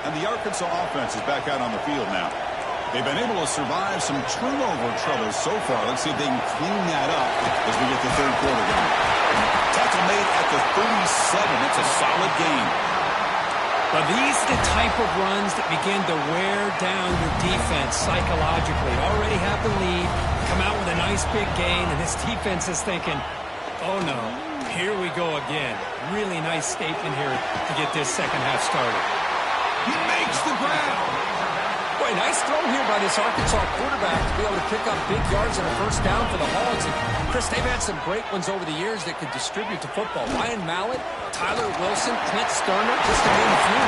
And the Arkansas offense is back out on the field now. They've been able to survive some turnover troubles so far. Let's see if they can clean that up as we get the third quarter going. Tackle made at the 37. That's a solid gain. But these are the type of runs that begin to wear down your defense psychologically. Already have the lead, come out with a nice big gain, and this defense is thinking, oh no, here we go again. Really nice statement here to get this second half started. He makes the grab. Boy, nice throw here by this Arkansas quarterback to be able to pick up big yards on a first down for the Hogs. And Chris, they've had some great ones over the years that could distribute to football. Ryan Mallett, Tyler Wilson, Clint Sterner, just to name a few.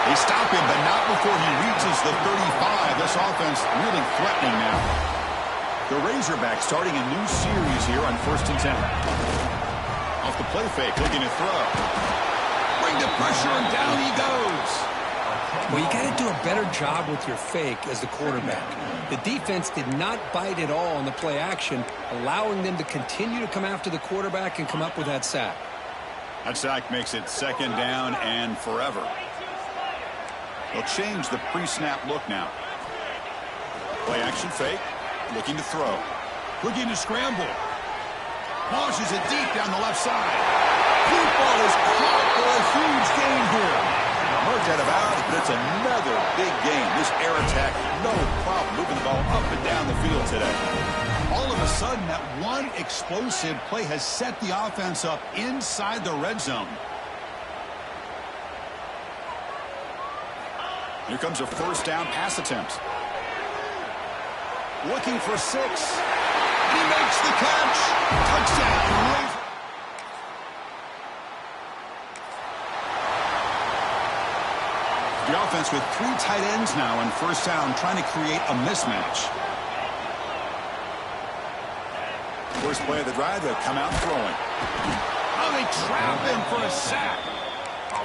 They stop him, but not before he reaches the 35. This offense really threatening now. The Razorbacks starting a new series here on 1st and 10. Off the play fake, looking to throw. Bring the pressure, and down he goes. Well, you got to do a better job with your fake as the quarterback. The defense did not bite at all on the play action, allowing them to continue to come after the quarterback and come up with that sack. That sack makes it 2nd down and forever. They'll change the pre-snap look now. Play action fake, looking to throw. Looking to scramble. Launches it deep down the left side. Deep ball is caught for a huge gain here. Marked out of bounds, but it's another big game. This air attack, no problem moving the ball up and down the field today. All of a sudden, that one explosive play has set the offense up inside the red zone. Here comes a first down pass attempt. Looking for 6. And he makes the catch. Touchdown. The offense with 3 tight ends now on first down, trying to create a mismatch. First play of the drive, they'll come out throwing. Oh, they trap him for a sack.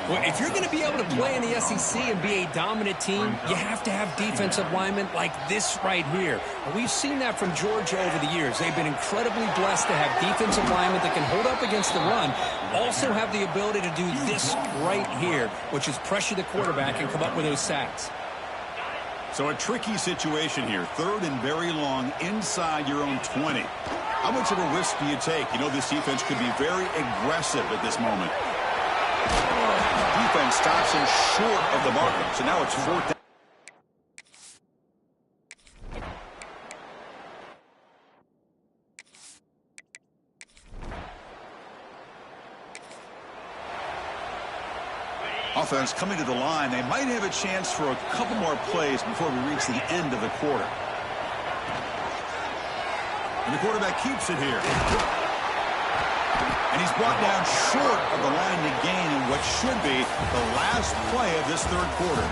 Well, if you're going to be able to play in the SEC and be a dominant team, you have to have defensive linemen like this right here. And we've seen that from Georgia over the years. They've been incredibly blessed to have defensive linemen that can hold up against the run, also have the ability to do this right here, which is pressure the quarterback and come up with those sacks. So a tricky situation here. 3rd and very long inside your own 20. How much of a risk do you take? You know, this defense could be very aggressive at this moment. Defense stops him short of the marker. So now it's 4th down. Offense coming to the line. They might have a chance for a couple more plays before we reach the end of the quarter. And the quarterback keeps it here. And he's brought down short of the line to gain in what should be the last play of this 3rd quarter.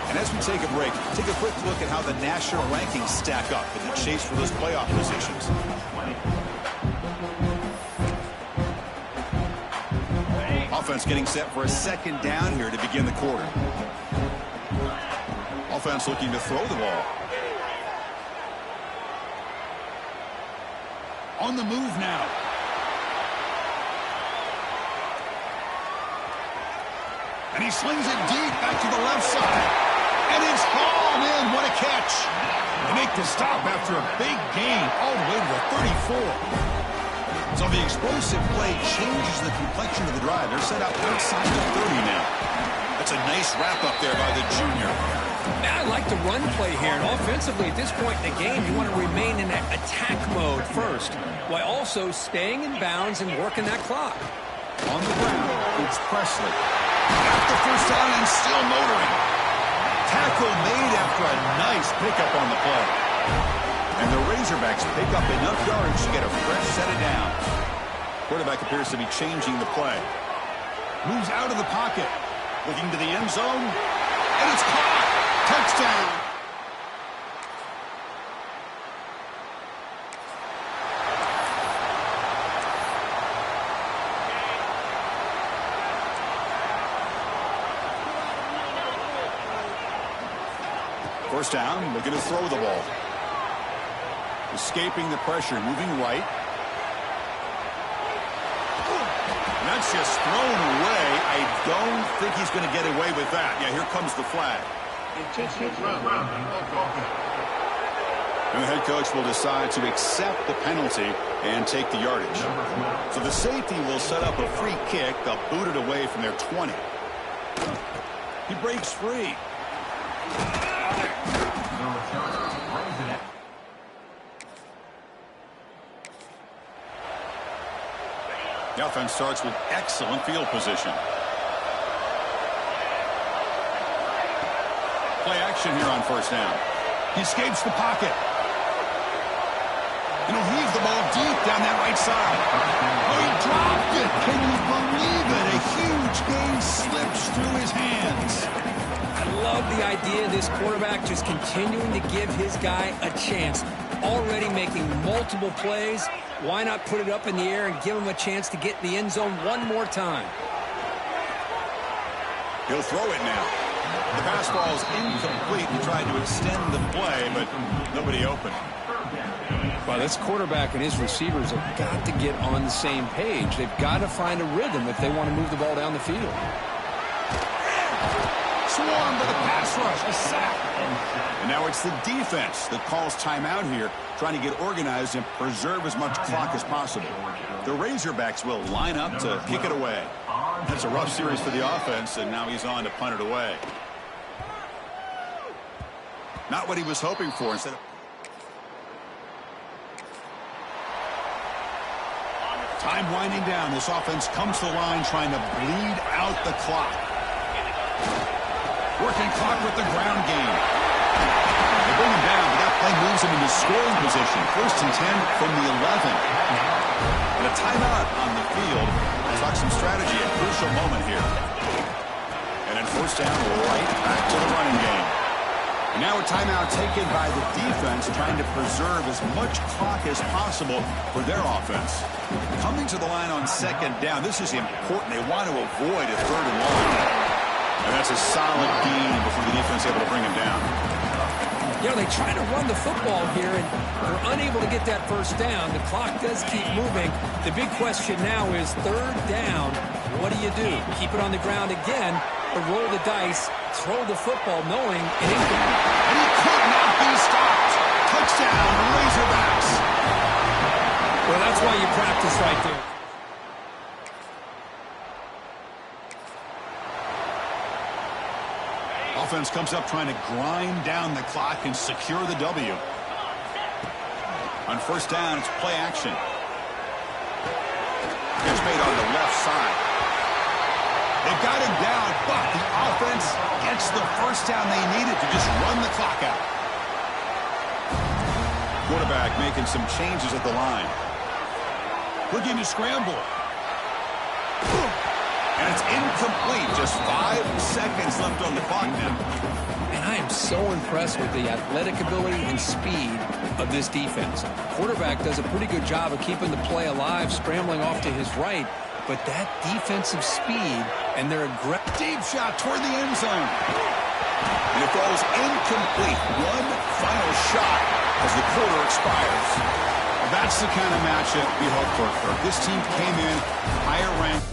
And as we take a break, take a quick look at how the national rankings stack up in the chase for those playoff positions. Offense getting set for a 2nd down here to begin the quarter. Offense looking to throw the ball. On the move now. And he slings it deep back to the left side. And it's hauled in. What a catch. They make the stop after a big gain all the way to the 34. So the explosive play changes the complexion of the drive. They're set up outside the 30 now. That's a nice wrap-up there by the junior. Now, I like the run play here. And offensively, at this point in the game, you want to remain in that attack mode first, while also staying in bounds and working that clock. On the ground, it's Presley. Got the first down and still motoring. Tackle made after a nice pickup on the play. And the Razorbacks pick up enough yards to get a fresh set of downs. Quarterback appears to be changing the play. Moves out of the pocket. Looking to the end zone. And it's caught. Touchdown. First down, looking to throw the ball. Escaping the pressure, moving right. And that's just thrown away. I don't think he's going to get away with that. Yeah, here comes the flag. And the head coach will decide to accept the penalty and take the yardage. So the safety will set up a free kick. They'll boot it away from their 20. He breaks free. The offense starts with excellent field position. Play action here on first down. He escapes the pocket. And he'll heave the ball deep down that right side. Oh, he dropped it. Can you believe it? A huge gain slips through his hands. I love the idea of this quarterback just continuing to give his guy a chance. Already making multiple plays. Why not put it up in the air and give him a chance to get in the end zone one more time? He'll throw it now. The pass ball is incomplete. He tried to extend the play, but nobody open. Well, this quarterback and his receivers have got to get on the same page. They've got to find a rhythm if they want to move the ball down the field. Swarmed by the pass rush, a sack. And now it's the defense that calls timeout here, trying to get organized and preserve as much clock as possible. The Razorbacks will line up to kick it away. That's a rough series for the offense, and now he's on to punt it away. Not what he was hoping for. Instead of time winding down, this offense comes to the line trying to bleed out the clock. Working clock with the ground game. They bring him down, but that play moves him into scoring position. 1st and 10 from the 11. And a timeout on the field. Talk some strategy, a crucial moment here. And then 1st down, right back to the running game. And now a timeout taken by the defense, trying to preserve as much clock as possible for their offense. Coming to the line on 2nd down, this is important. They want to avoid a 3rd and long. And that's a solid gain before the defense is able to bring him down. You know, they try to run the football here, and they're unable to get that 1st down. The clock does keep moving. The big question now is 3rd down. What do you do? Keep it on the ground again, or roll the dice, throw the football, knowing it ain't going to. And he could not be stopped. Touchdown, Razorbacks. Well, that's why you practice right there. Offense comes up trying to grind down the clock and secure the W. On 1st down, it's play action. Catch made on the left side. They've got him down, but the offense gets the 1st down they needed to just run the clock out. Quarterback making some changes at the line. Looking to scramble. And it's incomplete. Just 5 seconds left on the clock now. And I am so impressed with the athletic ability and speed of this defense. Quarterback does a pretty good job of keeping the play alive, scrambling off to his right. But that defensive speed and their aggressive deep shot toward the end zone. And it falls incomplete. One final shot as the quarter expires. Well, that's the kind of matchup we hope for. This team came in higher ranked.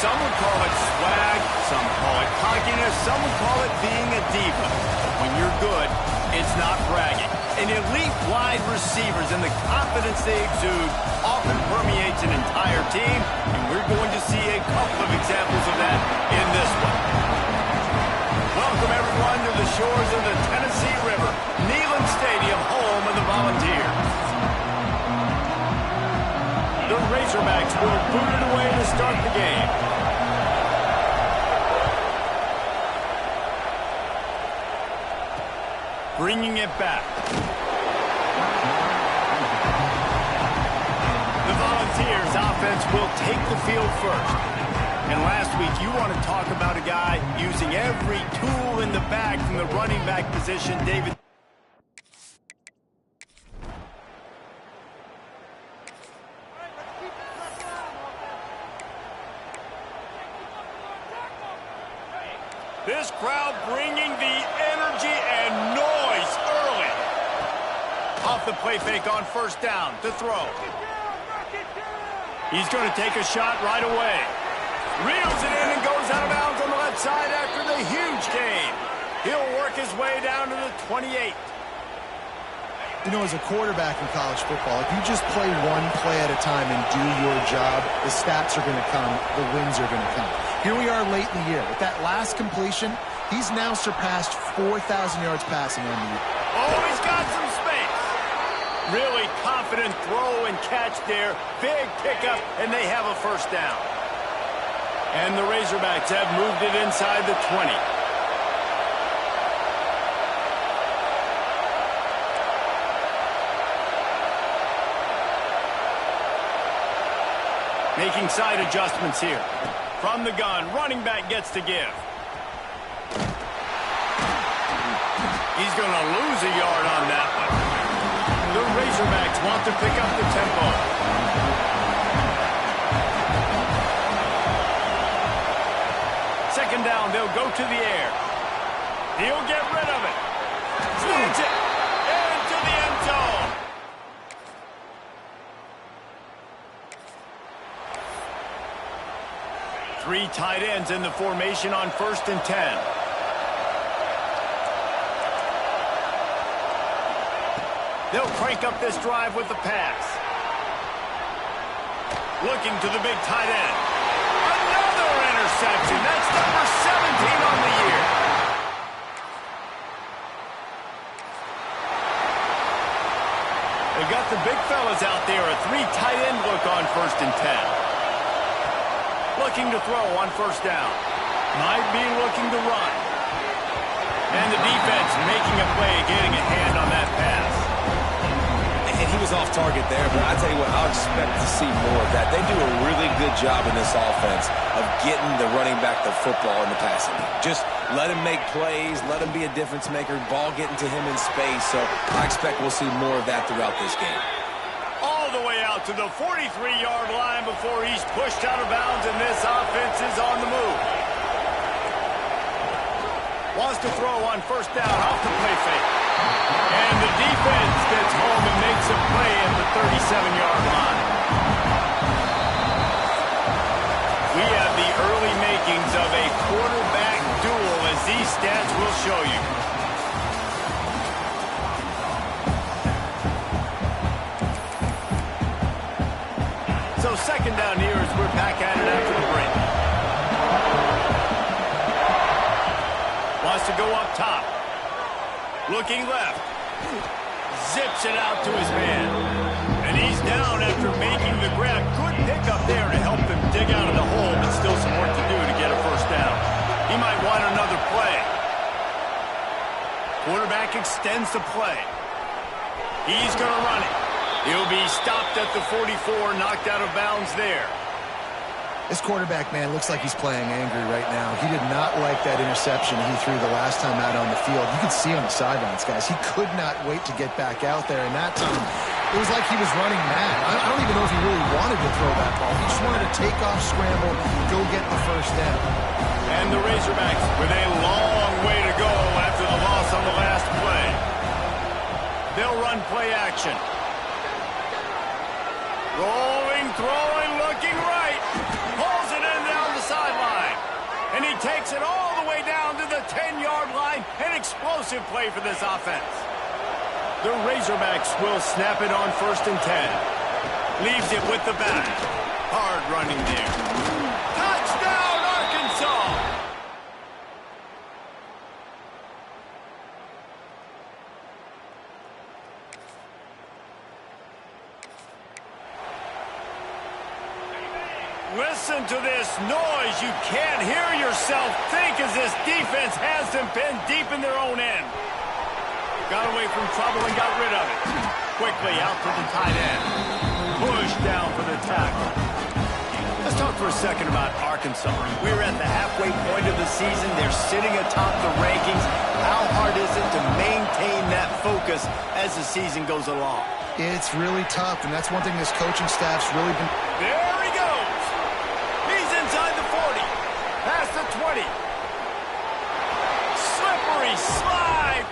Some would call it swag, some call it cockiness, some would call it being a diva. When you're good, it's not bragging. And elite wide receivers and the confidence they exude often permeates an entire team, and we're going to see a couple of examples of that in this one. Welcome, everyone, to the shores of the Tennessee River, Neyland Stadium, home of the Volunteers. The Razorbacks will boot it away to start the game. Bringing it back. The Volunteers offense will take the field first. And last week, you want to talk about a guy using every tool in the bag from the running back position, David. This crowd bringing the energy and noise early. Off the play fake on first down to throw. He's going to take a shot right away. Reels it in and goes out of bounds on the left side after the huge gain. He'll work his way down to the 28. You know, as a quarterback in college football, if you just play one play at a time and do your job, the stats are going to come, the wins are going to come. Here we are late in the year. With that last completion, he's now surpassed 4,000 yards passing on the year. Oh, he's got some space. Really confident throw and catch there. Big pickup, and they have a first down. And the Razorbacks have moved it inside the 20. Making side adjustments here. From the gun, running back gets to give. He's going to lose a yard on that one. The Razorbacks want to pick up the tempo. Second down, they'll go to the air. He'll get rid of it. Slants it into the end zone. Three tight ends in the formation on 1st and 10. They'll crank up this drive with the pass. Looking to the big tight end. Another interception. That's number 17 on the year. They got the big fellas out there. A three tight end look on 1st and 10. Looking to throw on first down. Might be looking to run. And the defense making a play, getting a hand on that pass. And he was off target there, but I tell you what, I'll expect to see more of that. They do a really good job in this offense of getting the running back the football in the passing game. Just let him make plays, let him be a difference maker, ball getting to him in space. So I expect we'll see more of that throughout this game. All the way out to the 43-yard line before he's pushed out of bounds, and this offense is on the move. Wants to throw on first down off the play fake. And the defense gets home and makes a play at the 37-yard line. We have the early makings of a quarterback duel, as these stats will show you. So second down here as we're back at it after the break. Wants to go up top. Looking left. Zips it out to his man. And he's down after making the grab. Good pickup there to help him dig out of the hole, but still some work to do to get a first down. He might want another play. Quarterback extends the play. He's going to run it. He'll be stopped at the 44, knocked out of bounds there. This quarterback, man, looks like he's playing angry right now. He did not like that interception he threw the last time out on the field. You could see on the sidelines, guys. He could not wait to get back out there, and that time it was like he was running mad. I don't even know if he really wanted to throw that ball. He just wanted to take off, scramble, go get the first down. And the Razorbacks with a long way to go after the loss on the last play. They'll run play action. Rolling, throwing, looking right. Pulls it in down the side. takes it all the way down to the 10-yard line. An explosive play for this offense. The Razorbacks will snap it on 1st and 10. Leaves it with the back. Hard running there. Touchdown, Arkansas! Listen to this noise. You can't hear yourself think as this defense has them pinned deep in their own end. Got away from trouble and got rid of it. Quickly out to the tight end. Push down for the tackle. Let's talk for a second about Arkansas. We're at the halfway point of the season. They're sitting atop the rankings. How hard is it to maintain that focus as the season goes along? It's really tough, and that's one thing this coaching staff's really been... There he goes. He's inside the 40. Past the 20. Slippery slide.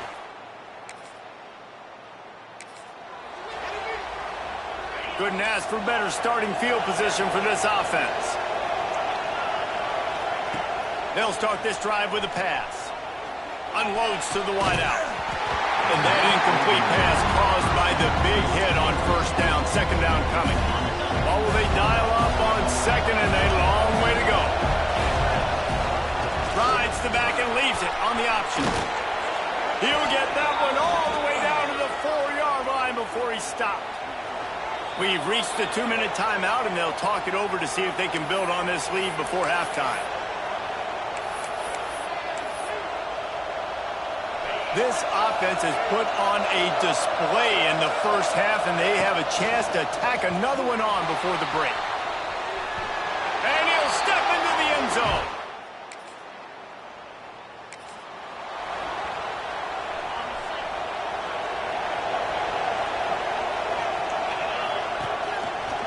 Couldn't ask for better starting field position for this offense. They'll start this drive with a pass. Unloads to the wideout. And that incomplete pass caused by the big hit on 1st down. 2nd down coming. What will they dial up on 2nd and a long way to go? Rides the back and leaves it on the option. He'll get that one all the way down to the 4-yard line before he stopped. We've reached the 2-minute timeout, and they'll talk it over to see if they can build on this lead before halftime. This offense has put on a display in the 1st half, and they have a chance to tack another one on before the break. And he'll step into the end zone.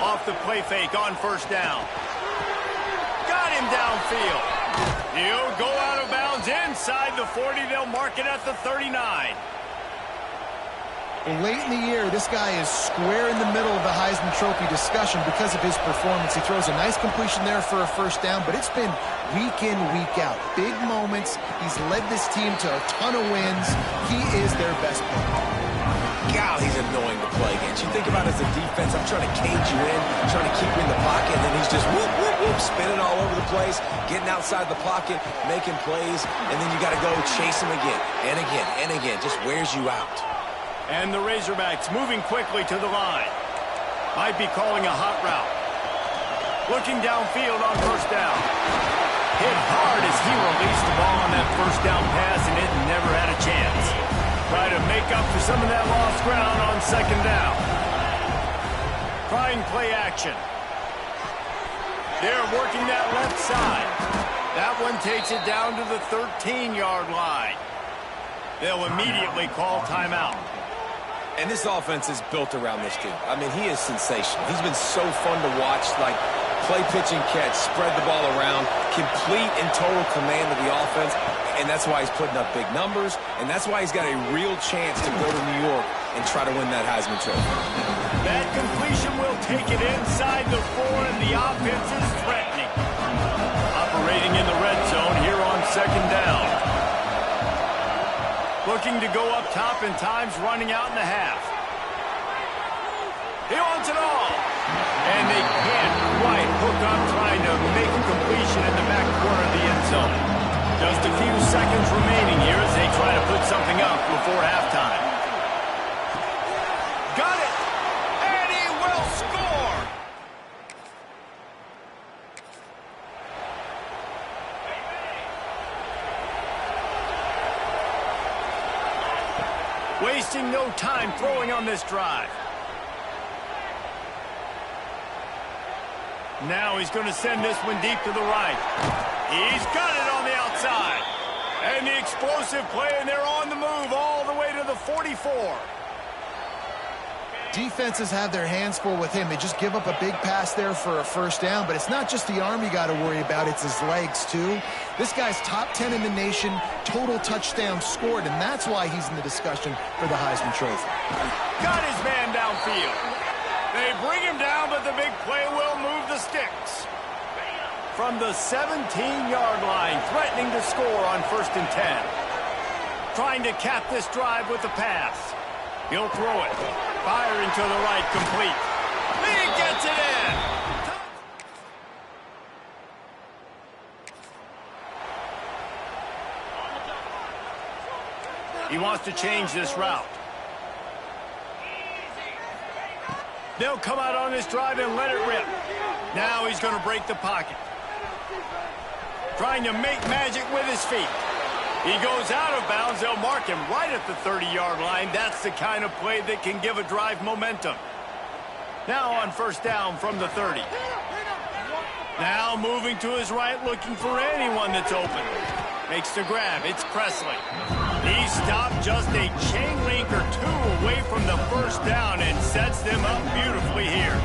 Off the play fake on 1st down. Got him downfield. He'll go out of bounds inside the 40. They'll mark it at the 39. Well, late in the year, this guy is square in the middle of the Heisman Trophy discussion because of his performance. He throws a nice completion there for a 1st down, but it's been week in, week out. Big moments. He's led this team to a ton of wins. He is their best player. God, he's annoying to play against. You think about it as a defense, I'm trying to cage you in, trying to keep you in the pocket, and then he's just whoop, whoop, whoop, spinning all over the place, getting outside the pocket, making plays, and then you got to go chase him again and again and again. Just wears you out. And the Razorbacks moving quickly to the line. Might be calling a hot route. Looking downfield on 1st down. Hit hard as he released the ball on that 1st down pass, and it never had a chance. Try to make up for some of that lost ground on 2nd down. Trying play action. They're working that left side. That one takes it down to the 13-yard line. They'll immediately call timeout. And this offense is built around this dude. I mean, he is sensational. He's been so fun to watch, like play, pitch, and catch, spread the ball around, complete and total command of the offense, and that's why he's putting up big numbers, and that's why he's got a real chance to go to New York and try to win that Heisman Trophy. That completion will take it inside the 4, and the offense is threatening. Operating in the red zone here on 2nd down. Looking to go up top, and time's running out in the half. He wants it all. And they can't quite hook up trying to make a completion in the back corner of the end zone. Just a few seconds remaining here as they try to put something up before halftime. Got it! And he will score! Wasting no time throwing on this drive. Now he's going to send this one deep to the right. He's got it on the outside. And the explosive play, and they're on the move all the way to the 44. Defenses have their hands full with him. They just give up a big pass there for a 1st down, but it's not just the arm you got to worry about, it's his legs too. This guy's top 10 in the nation, total touchdowns scored, and that's why he's in the discussion for the Heisman Trophy. Got his man downfield. They bring him down, but the big play will move the sticks. from the 17-yard line, threatening to score on 1st and 10. Trying to cap this drive with the pass. He'll throw it. Firing to the right, complete. He gets it in. He wants to change this route. They'll come out on this drive and let it rip. Now he's going to break the pocket. Trying to make magic with his feet. He goes out of bounds. They'll mark him right at the 30-yard line. That's the kind of play that can give a drive momentum. Now on 1st down from the 30. Now moving to his right, looking for anyone that's open. Makes the grab. It's Presley. He stopped just a chain link or two away from the 1st down and sets them up beautifully here.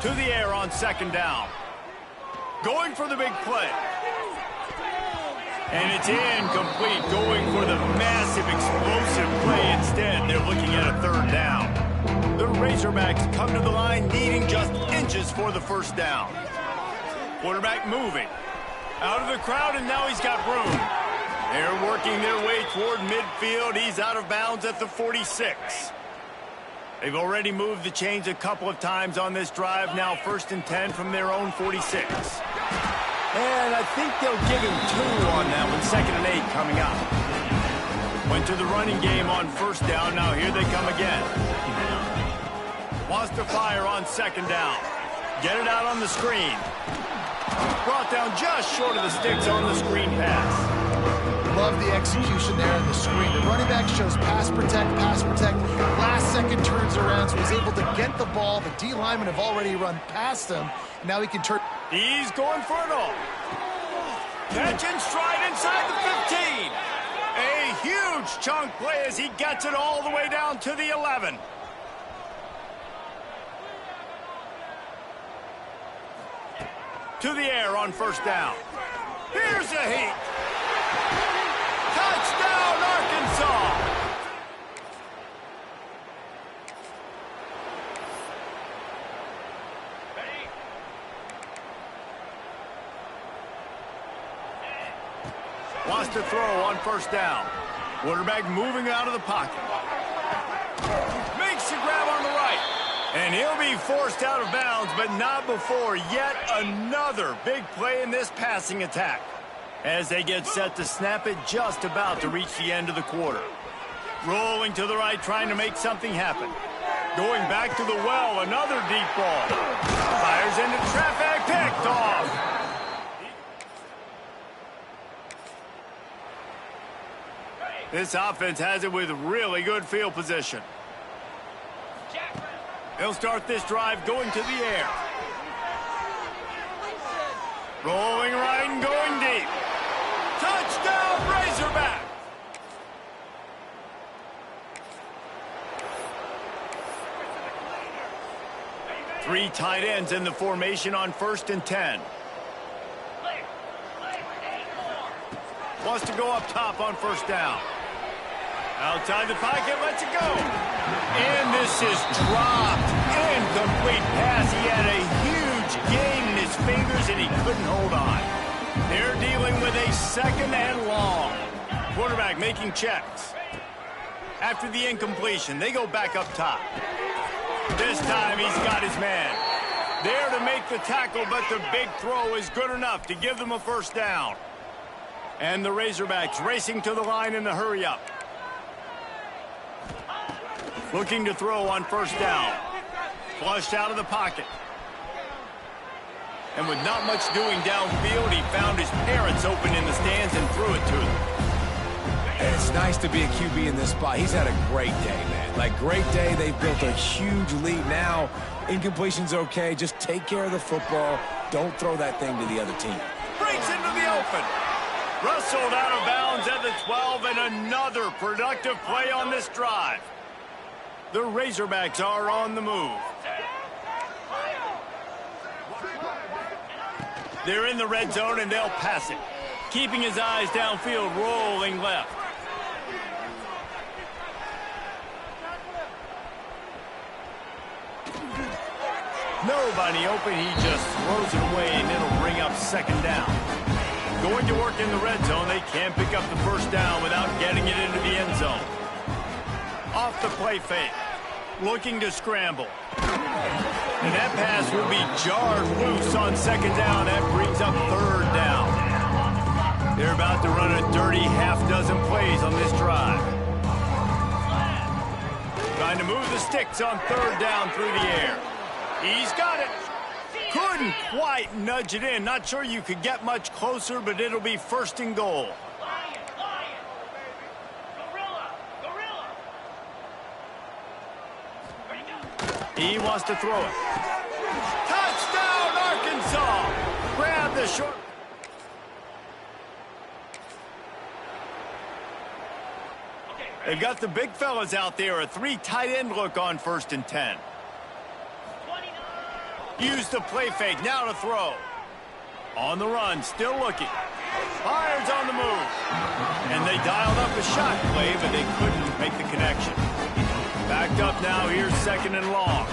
To the air on 2nd down. Going for the big play. And it's incomplete, going for the massive explosive play instead. They're looking at a 3rd down. The Razorbacks come to the line needing just inches for the 1st down. Quarterback moving. Out of the crowd, and now he's got room. They're working their way toward midfield. He's out of bounds at the 46. They've already moved the chains a couple of times on this drive. Now 1st and 10 from their own 46. And I think they'll give him 2 on that one. 2nd and 8 coming up. Went to the running game on 1st down. Now here they come again. Wants to fire on 2nd down. Get it out on the screen. Brought down just short of the sticks on the screen pass. Love the execution there on the screen. The running back shows pass protect, pass protect. Last second turns around, so he's able to get the ball. The D linemen have already run past him. Now he can turn. He's going for it all. Catch and stride inside the 15. A huge chunk play as he gets it all the way down to the 11. To the air on 1st down. Here's a heat. Touchdown, Arkansas. Wants to throw on 1st down. Quarterback moving out of the pocket. Makes the grab on the right. And he'll be forced out of bounds, but not before yet another big play in this passing attack. As they get set to snap it, just about to reach the end of the quarter. Rolling to the right, trying to make something happen. Going back to the well, another deep ball. Fires into traffic, picked off. This offense has it with really good field position. They'll start this drive going to the air. Rolling right and going deep. Touchdown, Razorback! Three tight ends in the formation on 1st and 10. Wants to go up top on 1st down. Outside the pocket, lets it go. And this is dropped. Incomplete pass. He had a huge gain in his fingers, and he couldn't hold on. They're dealing with a 2nd and long. Quarterback making checks. After the incompletion, they go back up top. This time he's got his man. There to make the tackle, but the big throw is good enough to give them a 1st down. And the Razorbacks racing to the line in the hurry-up. Looking to throw on 1st down. Flushed out of the pocket. And with not much doing downfield, he found his parents open in the stands and threw it to them. It's nice to be a QB in this spot. He's had a great day, man. Like, great day. They've built a huge lead now. Incompletion's okay. Just take care of the football. Don't throw that thing to the other team. Breaks into the open. Rustled out of bounds at the 12, and another productive play on this drive. The Razorbacks are on the move. They're in the red zone, and they'll pass it. Keeping his eyes downfield, rolling left. Nobody open. He just throws it away, and it'll bring up second down. Going to work in the red zone. They can't pick up the first down without getting it into the end zone. Off the play fake. Looking to scramble. And that pass will be jarred loose on second down. That brings up third down. They're about to run a dirty half-dozen plays on this drive. Trying to move the sticks on third down through the air. He's got it. Couldn't quite nudge it in. Not sure you could get much closer, but it'll be first and goal. He wants to throw it. Touchdown, Arkansas! Grab the short. They've got the big fellas out there. A 3 tight end look on 1st and 10. Use the play fake. Now to throw. On the run. Still looking. Fires on the move. And they dialed up a shot play, but they couldn't make the connection. Backed up now. Here's 2nd and long.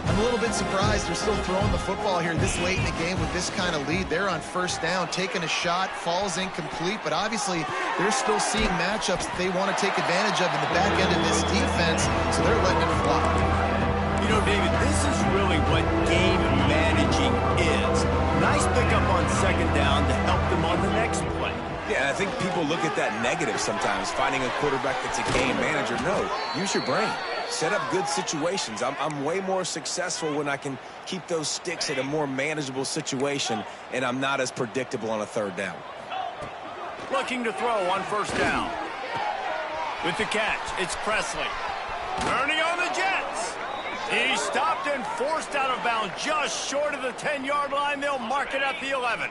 I'm a little bit surprised they're still throwing the football here this late in the game with this kind of lead. They're on 1st down, taking a shot, falls incomplete, but obviously they're still seeing matchups that they want to take advantage of in the back end of this defense, so they're letting it fly. You know, David, this is really what game managing is. Nice pickup on 2nd down to help them on the next play. Yeah, I think people look at that negative sometimes, finding a quarterback that's a game manager. No, use your brain. Set up good situations. I'm way more successful when I can keep those sticks at a more manageable situation, and I'm not as predictable on a 3rd down. Looking to throw on 1st down. With the catch, it's Presley. Turning on the Jets. He stopped and forced out of bounds just short of the 10-yard line. They'll mark it at the 11.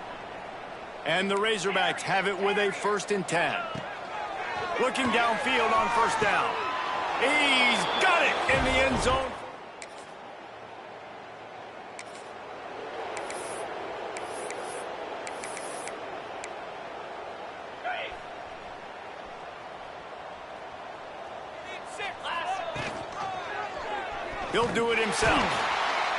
And the Razorbacks have it with a 1st and 10. Looking downfield on 1st down. He's got it in the end zone. He'll do it himself.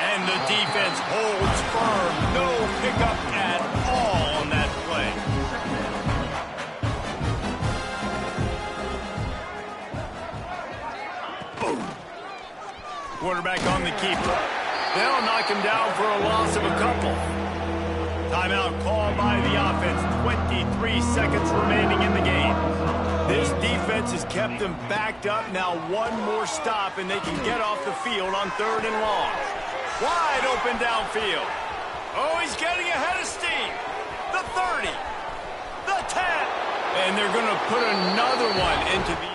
And the defense holds firm. No pickup at all on that play. Boom. Quarterback on the keeper. They'll knock him down for a loss of a couple. Timeout called by the offense. 23 seconds remaining in the game. This defense has kept them backed up. Now one more stop and they can get off the field on 3rd and long. Wide open downfield. Oh, he's getting ahead of steam. The 30. The 10. And they're going to put another one into the...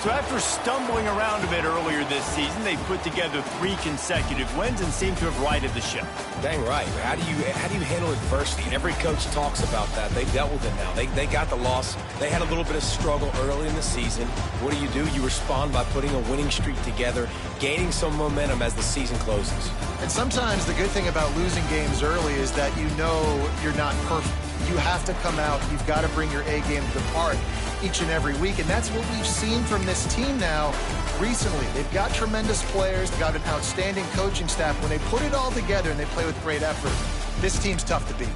So after stumbling around a bit earlier this season, they put together 3 consecutive wins and seem to have righted the ship. Dang right. How do you handle adversity? And every coach talks about that. They've dealt with it now. They got the loss. They had a little bit of struggle early in the season. What do? You respond by putting a winning streak together, gaining some momentum as the season closes. And sometimes the good thing about losing games early is that you know you're not perfect. You have to come out. You've got to bring your A game to the park each and every week, and that's what we've seen from this team now recently. They've got tremendous players. They've got an outstanding coaching staff. When they put it all together and they play with great effort, this team's tough to beat.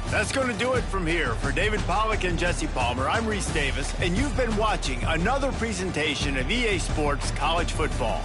That's going to do it from here. For David Pollack and Jesse Palmer, I'm Reese Davis, and you've been watching another presentation of EA Sports College Football.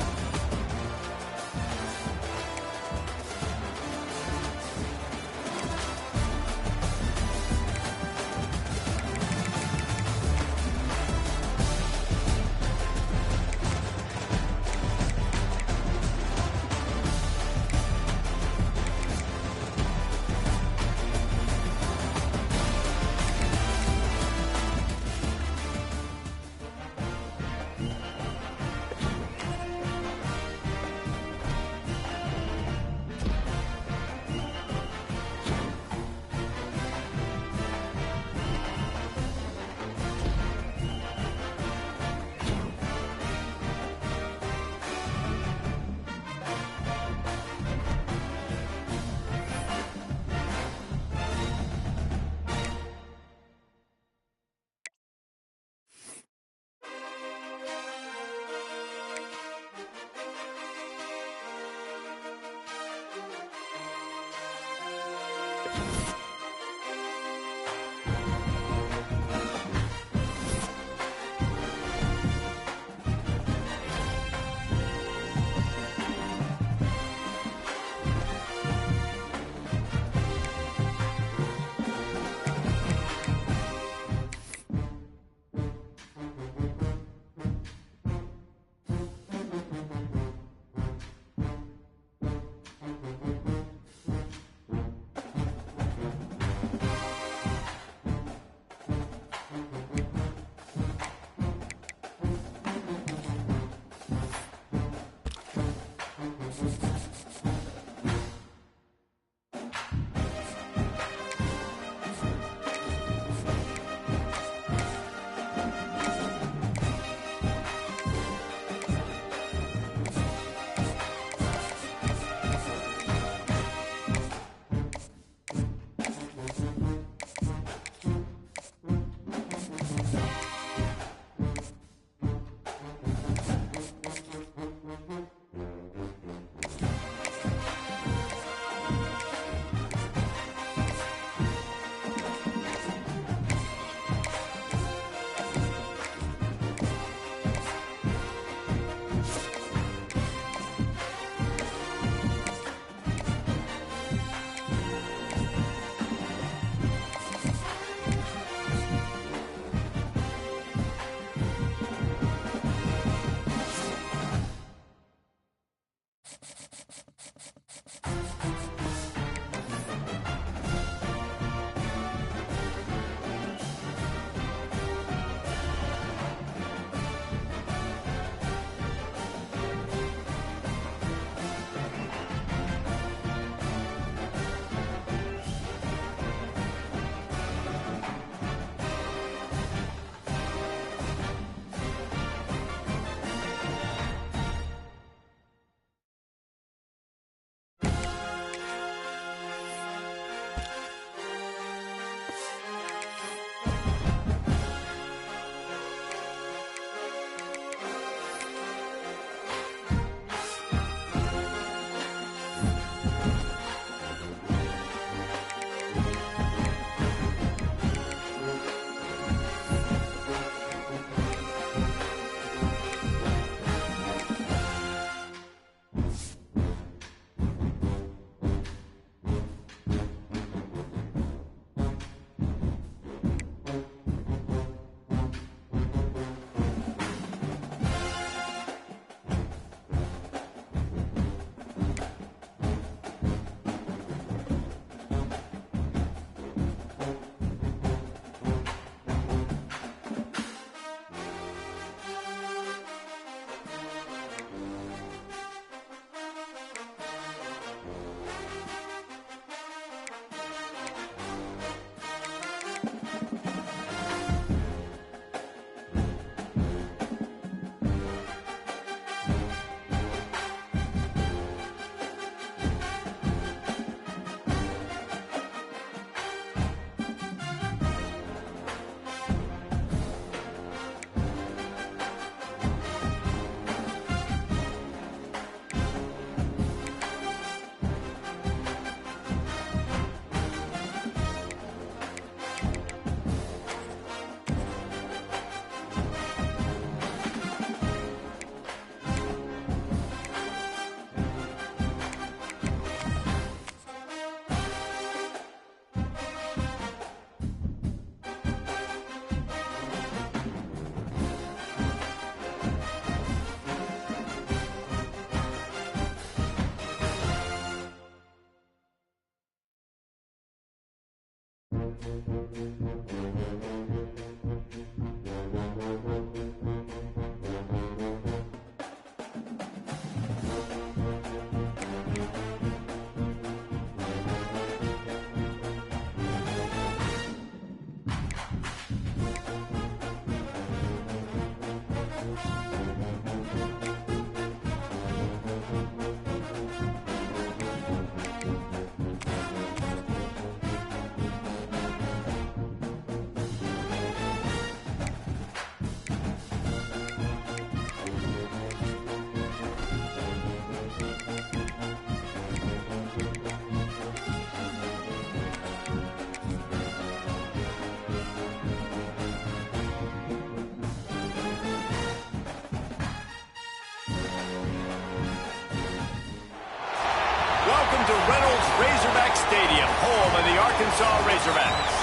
Welcome to Reynolds Razorback Stadium, home of the Arkansas Razorbacks.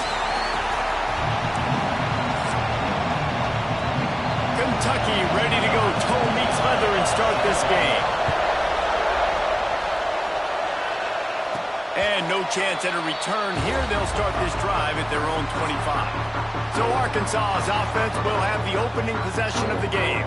Kentucky ready to go toe meets leather and start this game. And no chance at a return here. They'll start this drive at their own 25. So Arkansas's offense will have the opening possession of the game.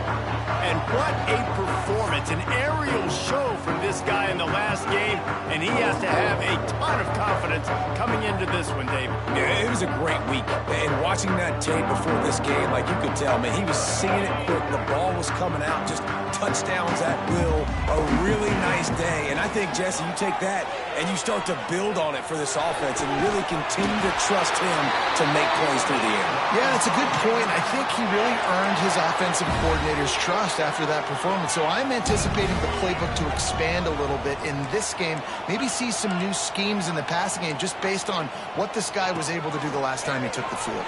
And what a performance, an aerial show from this guy in the last game, and he has to have a ton of confidence coming into this one, David. Yeah, it was a great week. And watching that tape before this game, like you could tell, man, he was seeing it quick. The ball was coming out, just touchdowns at will. A really nice day. And I think, Jesse, you take that and you start to build on it for this offense and really continue to trust him to make plays through the air. Yeah, that's a good point. I think he really earned his offensive coordinator's trust after that performance. So I'm anticipating the playbook to expand a little bit in this game. Maybe see some new schemes in the passing game just based on what this guy was able to do the last time he took the field.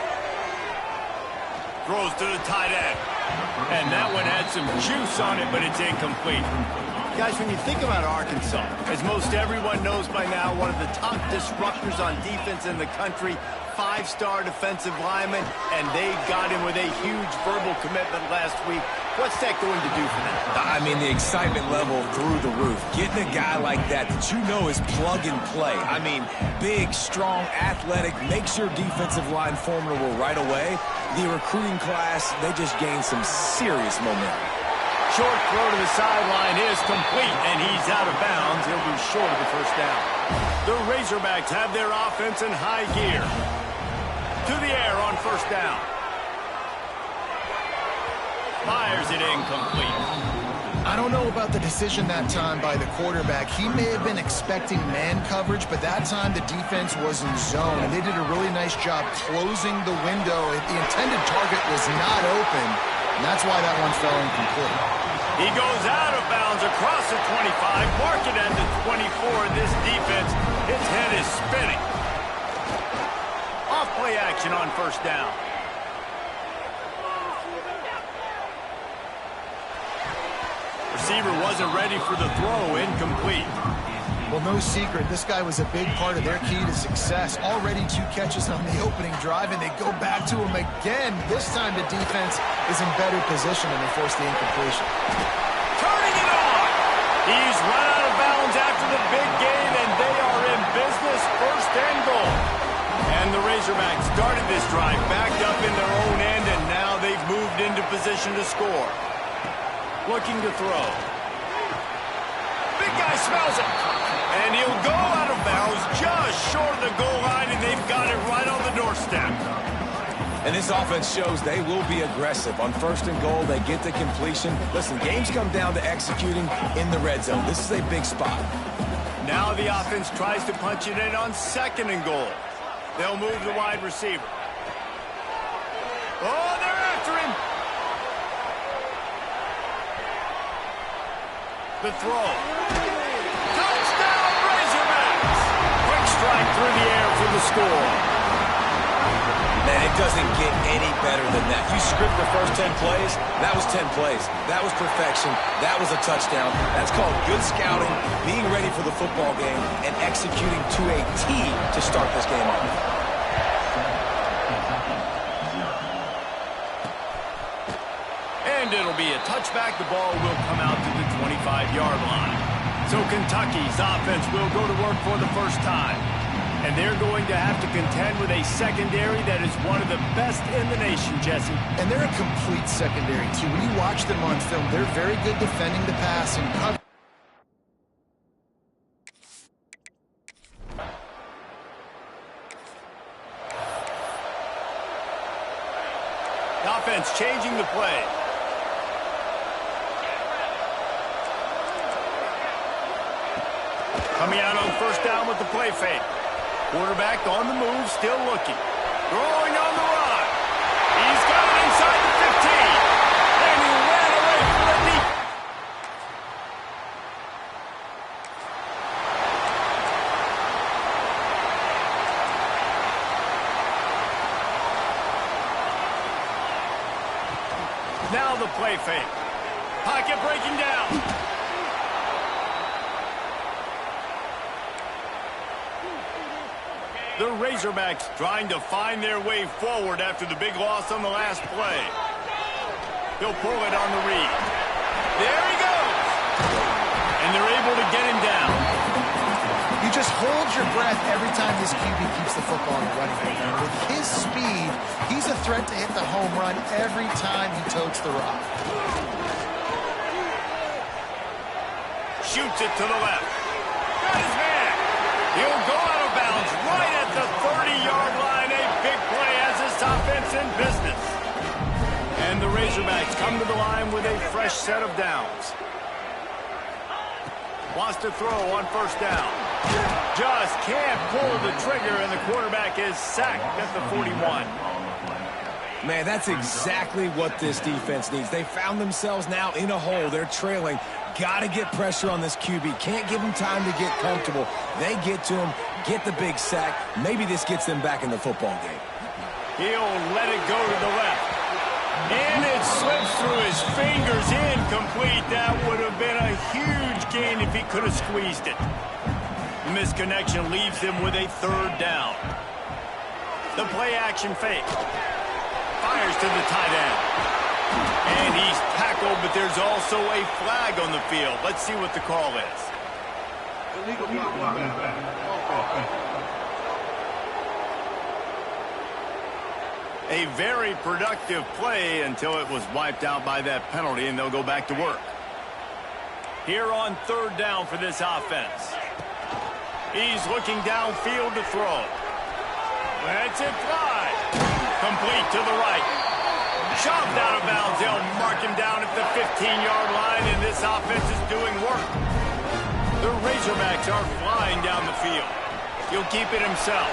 Throws to the tight end. And that one had some juice on it, but it's incomplete. Guys, when you think about Arkansas, as most everyone knows by now, one of the top disruptors on defense in the country, 5-star defensive lineman, and they got him with a huge verbal commitment last week. What's that going to do for them? I mean, the excitement level through the roof. Getting a guy like that you know is plug and play. I mean, big, strong, athletic, makes your defensive line formidable right away. The recruiting class, they just gained some serious momentum. Short throw to the sideline is complete, and he's out of bounds. He'll be short of the first down. The Razorbacks have their offense in high gear. To the air on first down. Fires it incomplete. I don't know about the decision that time by the quarterback. He may have been expecting man coverage, but that time the defense was in zone, and they did a really nice job closing the window. The intended target was not open, and that's why that one fell incomplete. He goes out of bounds across the 25, mark it at the 24. This defense, its head is spinning. Off-play action on first down. Receiver wasn't ready for the throw, incomplete. Well, no secret, this guy was a big part of their key to success. Already 2 catches on the opening drive, and they go back to him again. This time the defense is in better position, and they force the incompletion. Turning it on! He's run out of bounds after the big game, and they are in business, first and goal. And the Razorbacks started this drive, backed up in their own end, and now they've moved into position to score. Looking to throw. Big guy smells it. And he'll go out of bounds just short of the goal line, and they've got it right on the doorstep. And this offense shows they will be aggressive. On first and goal, they get the completion. Listen, games come down to executing in the red zone. This is a big spot. Now the offense tries to punch it in on second and goal. They'll move the wide receiver. Oh, they're after him. The throw. Touchdown, Razorbacks! Quick strike through the air for the score. Man, it doesn't get any better than that. You script the first 10 plays, that was 10 plays. That was perfection. That was a touchdown. That's called good scouting, being ready for the football game, and executing to a T to start this game off. And it'll be a touchback. The ball will come out to the 25-yard line. So Kentucky's offense will go to work for the first time. And they're going to have to contend with a secondary that is one of the best in the nation, Jesse. And they're a complete secondary, too. When you watch them on film, they're very good defending the pass and cover. Offense changing the play. Coming out on first down with the play fake. Quarterback on the move, still looking. Throwing on the run. He's got it inside the 15. And he ran away from the deep. Now the play fake. Pocket breaking down. The Razorbacks trying to find their way forward after the big loss on the last play. He'll pull it on the read. There he goes. And they're able to get him down. You just hold your breath every time this QB keeps the football in the running game. With his speed, he's a threat to hit the home run every time he totes the rock. Shoots it to the left. Got his man. He'll go out of bounds right at the 30-yard line. A big play has this offense in business. And the Razorbacks come to the line with a fresh set of downs. Wants to throw on first down. Just can't pull the trigger, and the quarterback is sacked at the 41. Man, that's exactly what this defense needs. They found themselves now in a hole. They're trailing. Got to get pressure on this QB. Can't give him time to get comfortable. They get to him, get the big sack. Maybe this gets them back in the football game. He'll let it go to the left. And it slips through his fingers, incomplete. That would have been a huge gain if he could have squeezed it. Misconnection leaves him with a third down. The play action fake. Fires to the tight end. And he's tackled, but there's also a flag on the field. Let's see what the call is. A very productive play until it was wiped out by that penalty, and they'll go back to work. Here on third down for this offense. He's looking downfield to throw. Lets it fly. Complete to the right. Shoved out of bounds. They'll mark him down at the 15-yard line, and this offense is doing work. The Razorbacks are flying down the field. He'll keep it himself.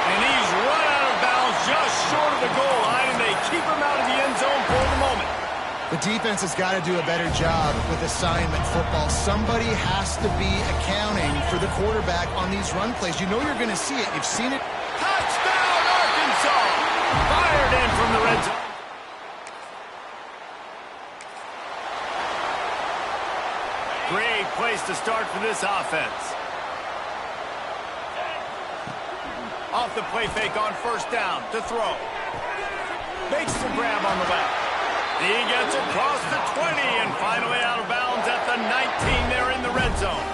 And he's run out of bounds just short of the goal line, and they keep him out of the end zone for the moment. The defense has got to do a better job with assignment football. Somebody has to be accounting for the quarterback on these run plays. You know you're going to see it. You've seen it. Touchdown, Arkansas! Fired in from the red zone. Great place to start for this offense. Off the play fake on first down to throw. Makes the grab on the left. He gets across the 20 and finally out of bounds at the 19 there in the red zone.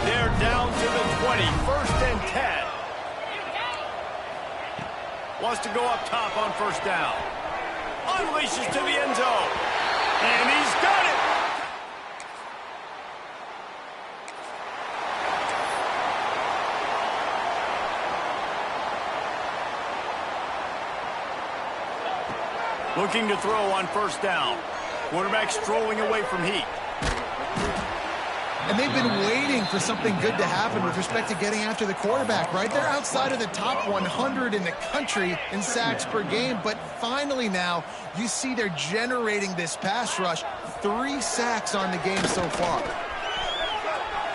They're down to the 20, first and 10. Wants to go up top on first down. Unleashes to the end zone. And he's got it. Looking to throw on first down. Quarterback strolling away from heat. And they've been waiting for something good to happen with respect to getting after the quarterback, right? They're outside of the top 100 in the country in sacks per game, but finally now you see they're generating this pass rush. 3 sacks on the game so far.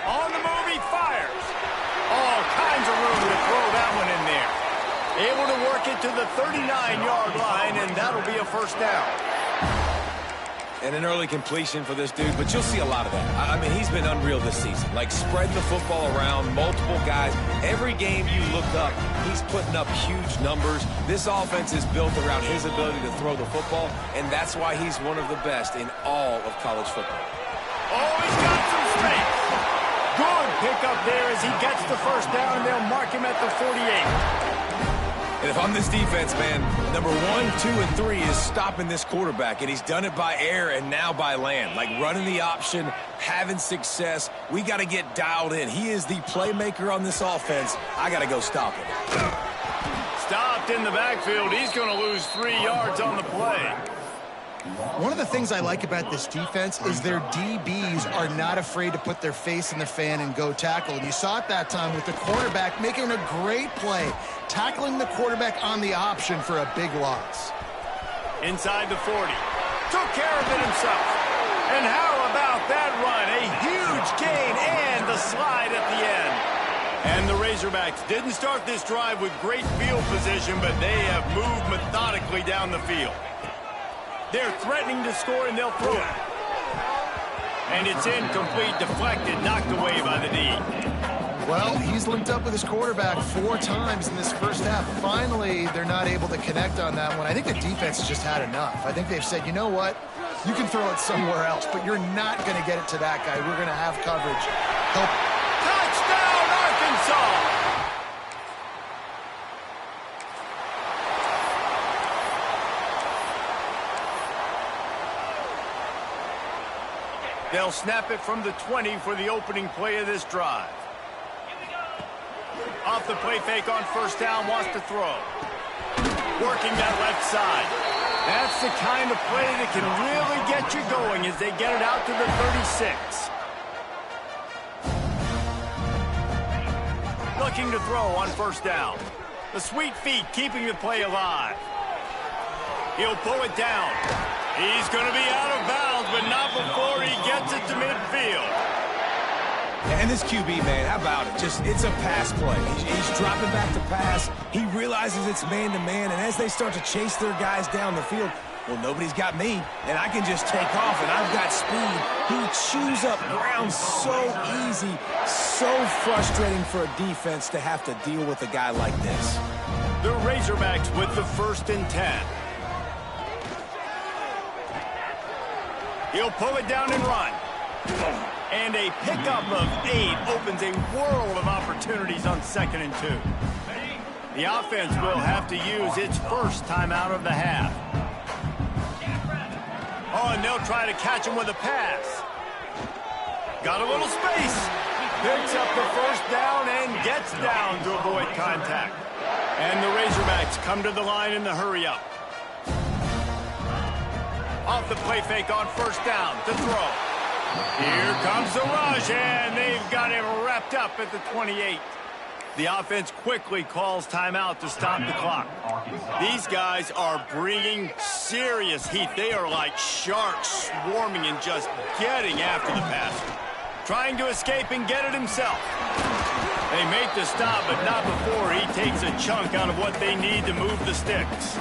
On the move, he fires. All kinds of room to throw that one in there. Able to work it to the 39-yard line, and that'll be a first down. And an early completion for this dude, but you'll see a lot of that. I mean, he's been unreal this season. Like, spreading the football around, multiple guys. Every game you look up, he's putting up huge numbers. This offense is built around his ability to throw the football, and that's why he's one of the best in all of college football. Oh, he's got some space. Good pickup there as he gets the first down, and they'll mark him at the 48. And if I'm this defense, man, number 1, 2, and 3 is stopping this quarterback, and he's done it by air and now by land. Like running the option, having success. We got to get dialed in. He is the playmaker on this offense. I got to go stop him. Stopped in the backfield. He's going to lose 3 yards on the play. One of the things I like about this defense is their DBs are not afraid to put their face in the fan and go tackle. And you saw it that time with the cornerback making a great play, tackling the quarterback on the option for a big loss. Inside the 40. Took care of it himself. And how about that run? A huge gain and the slide at the end. And the Razorbacks didn't start this drive with great field position, but they have moved methodically down the field. They're threatening to score, and they'll throw it. And it's incomplete, deflected, knocked away by the D. Well, he's linked up with his quarterback 4 times in this first half. Finally, they're not able to connect on that one. I think the defense has just had enough. I think they've said, you know what? You can throw it somewhere else, but you're not going to get it to that guy. We're going to have coverage. Touchdown, Arkansas! They'll snap it from the 20 for the opening play of this drive. Off the play fake on first down, wants to throw. Working that left side. That's the kind of play that can really get you going as they get it out to the 36. Looking to throw on first down. The sweet feet keeping the play alive. He'll pull it down. He's going to be out of bounds, but not before he gets it to midfield. And this QB, man, how about it? It's a pass play. He's dropping back to pass. He realizes it's man-to-man, and as they start to chase their guys down the field, well, nobody's got me, and I can just take off, and I've got speed. He chews up ground so easy, so frustrating for a defense to have to deal with a guy like this. The Razorbacks with the 1st and 10. He'll pull it down and run. And a pickup of 8 opens a world of opportunities on 2nd and 2. The offense will have to use its first timeout of the half. Oh, and they'll try to catch him with a pass. Got a little space. Picks up the first down and gets down to avoid contact. And the Razorbacks come to the line in the hurry-up. Off the play fake on first down to throw. Here comes the rush, and they've got him wrapped up at the 28. The offense quickly calls timeout to stop the clock. These guys are bringing serious heat. They are like sharks swarming and just getting after the passer. Trying to escape and get it himself. They make the stop, but not before he takes a chunk out of what they need to move the sticks.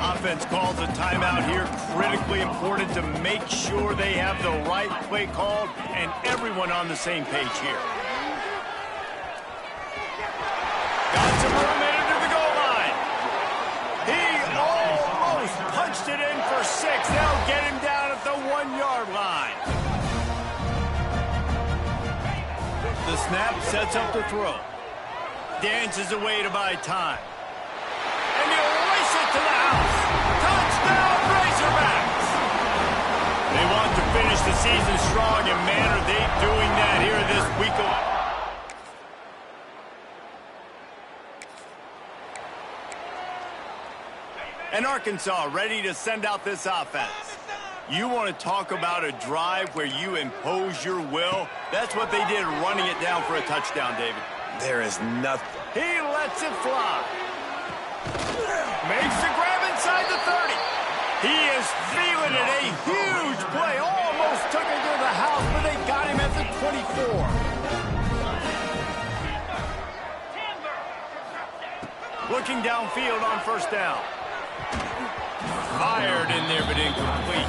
Offense calls a timeout here, critically important to make sure they have the right play called and everyone on the same page here. Got some room into the goal line. He almost punched it in for 6. They'll get him down at the 1-yard line. The snap sets up the throw. Dances away to buy time. And he'll race it to the house. Touchdown, Razorbacks! They want to finish the season strong, and man, are they doing that here this week of... And Arkansas ready to send out this offense. You want to talk about a drive where you impose your will? That's what they did, running it down for a touchdown, David. There is nothing. He lets it fly. Makes the grab inside the 30. He is feeling it. A huge play. Almost took it to the house, but they got him at the 24. Looking downfield on first down. Fired in there, but incomplete.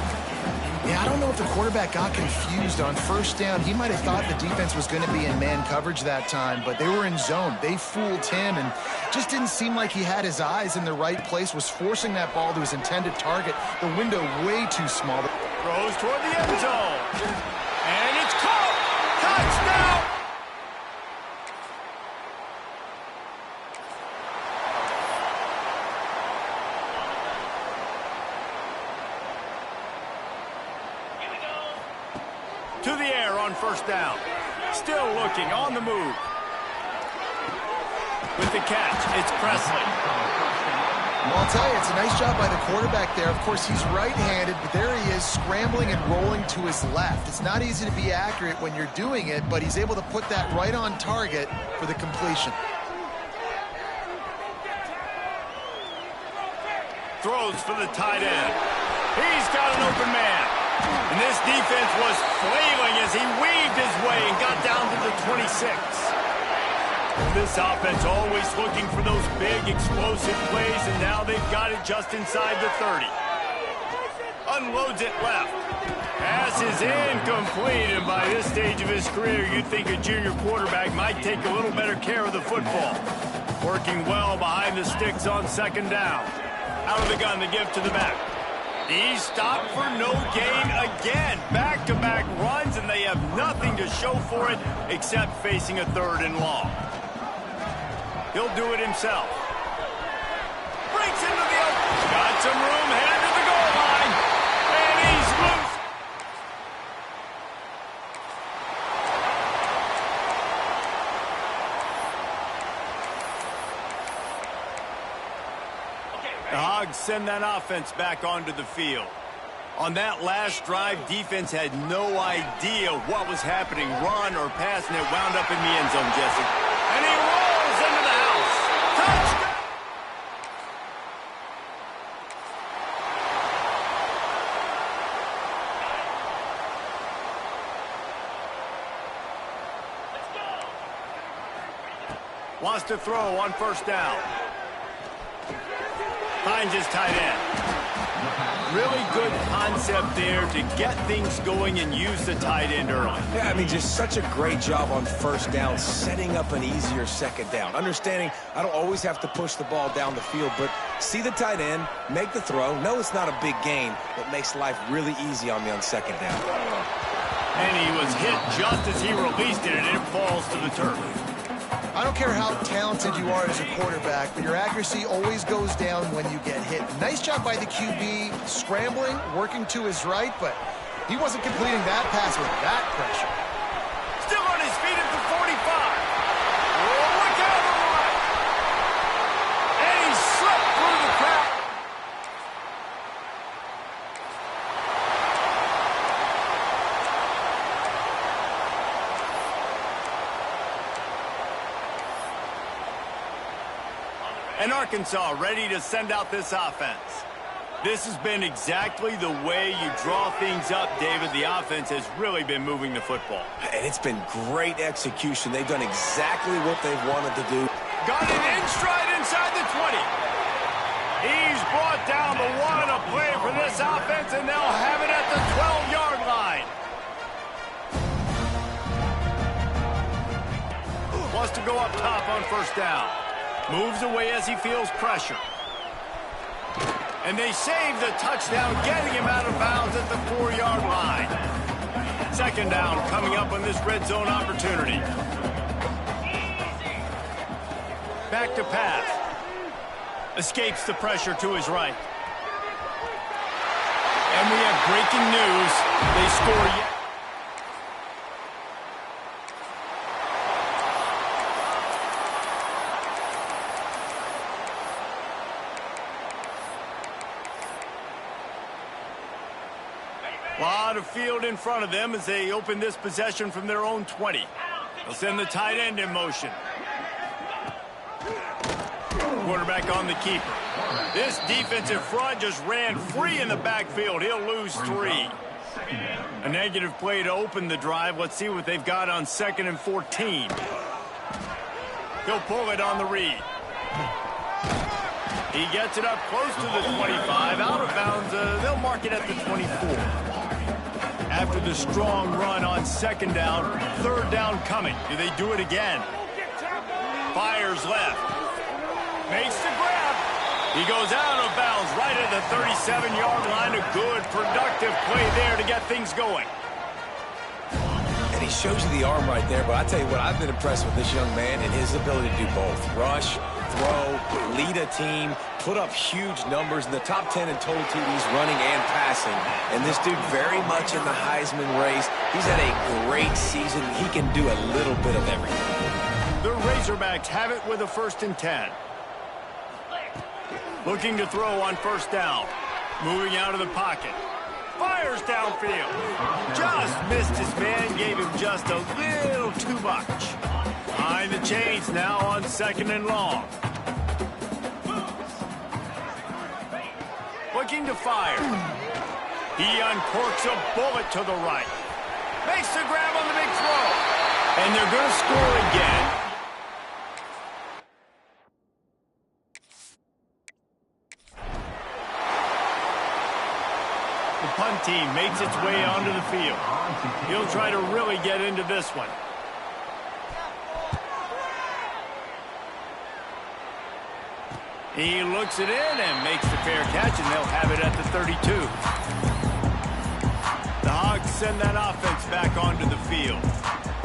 Yeah, I don't know if the quarterback got confused on first down. He might have thought the defense was going to be in man coverage that time, but they were in zone. They fooled him and just didn't seem like he had his eyes in the right place, was forcing that ball to his intended target. The window way too small. Throws toward the end zone. And it's caught. Touchdown. to the air on first down. Still looking on the move. With the catch, it's Presley. Well, I'll tell you, it's a nice job by the quarterback there. Of course, he's right-handed, but there he is scrambling and rolling to his left. It's not easy to be accurate when you're doing it, but he's able to put that right on target for the completion. Throws for the tight end. He's got an open man. And this defense was flailing as he weaved his way and got down to the 26. This offense always looking for those big, explosive plays, and now they've got it just inside the 30. Unloads it left. Pass is incomplete, and by this stage of his career, you'd think a junior quarterback might take a little better care of the football. Working well behind the sticks on second down. Out of the gun, the give to the back. He's stopped for no gain again. Back-to-back runs, and they have nothing to show for it except facing a 3rd and long. He'll do it himself. Breaks into the open. Got some room, headed to the goal line. And he's loose. The Hogs send that offense back onto the field. On that last drive, defense had no idea what was happening, run or pass, and it wound up in the end zone, Jesse. And he rolls into the house. Touchdown! Wants to throw on first down. Finds his tight end. Really good concept there to get things going and use the tight end early. Yeah, I mean, just such a great job on first down, setting up an easier second down. Understanding I don't always have to push the ball down the field, but see the tight end, make the throw. No, it's not a big gain, but makes life really easy on me on second down. And he was hit just as he released it, and it falls to the turf. I don't care how talented you are as a quarterback, but your accuracy always goes down when you get hit. Nice job by the QB, scrambling, working to his right, but he wasn't completing that pass with that pressure. Still on his feet at the 45. Oh, look out on the right. And he slipped through the crowd. And Arkansas ready to send out this offense. This has been exactly the way you draw things up, David. The offense has really been moving the football. And it's been great execution. They've done exactly what they've wanted to do. Got it in stride inside the 20. He's brought down the one, a play for this offense, and they'll have it at the 12-yard line. Wants to go up top on first down. Moves away as he feels pressure. And they save the touchdown, getting him out of bounds at the 4-yard line. Second down coming up on this red zone opportunity. Back to pass. Escapes the pressure to his right. And we have breaking news. They score yet. A lot of field in front of them as they open this possession from their own 20. They'll send the tight end in motion. Quarterback on the keeper. This defensive front just ran free in the backfield. He'll lose 3. A negative play to open the drive. Let's see what they've got on 2nd and 14. He'll pull it on the read. He gets it up close to the 25. Out of bounds. They'll mark it at the 24. After the strong run on second down, third down coming. Do they do it again? Fires left. Makes the grab. He goes out of bounds right at the 37-yard line. A good, productive play there to get things going. And he shows you the arm right there, but I tell you what, I've been impressed with this young man and his ability to do both. Rush, throw, lead a team, put up huge numbers in the top 10 in total TDs running and passing. And this dude very much in the Heisman race. He's had a great season. He can do a little bit of everything. The Razorbacks have it with a 1st and 10. Looking to throw on 1st down. Moving out of the pocket. Fires downfield. Just missed his man. Gave him just a little too much. Behind the chains now on 2nd and long. Looking to fire. He uncorks a bullet to the right. Makes the grab on the big throw. And they're going to score again. The punt team makes its way onto the field. He'll try to really get into this one. He looks it in and makes the fair catch, and they'll have it at the 32. The Hogs send that offense back onto the field.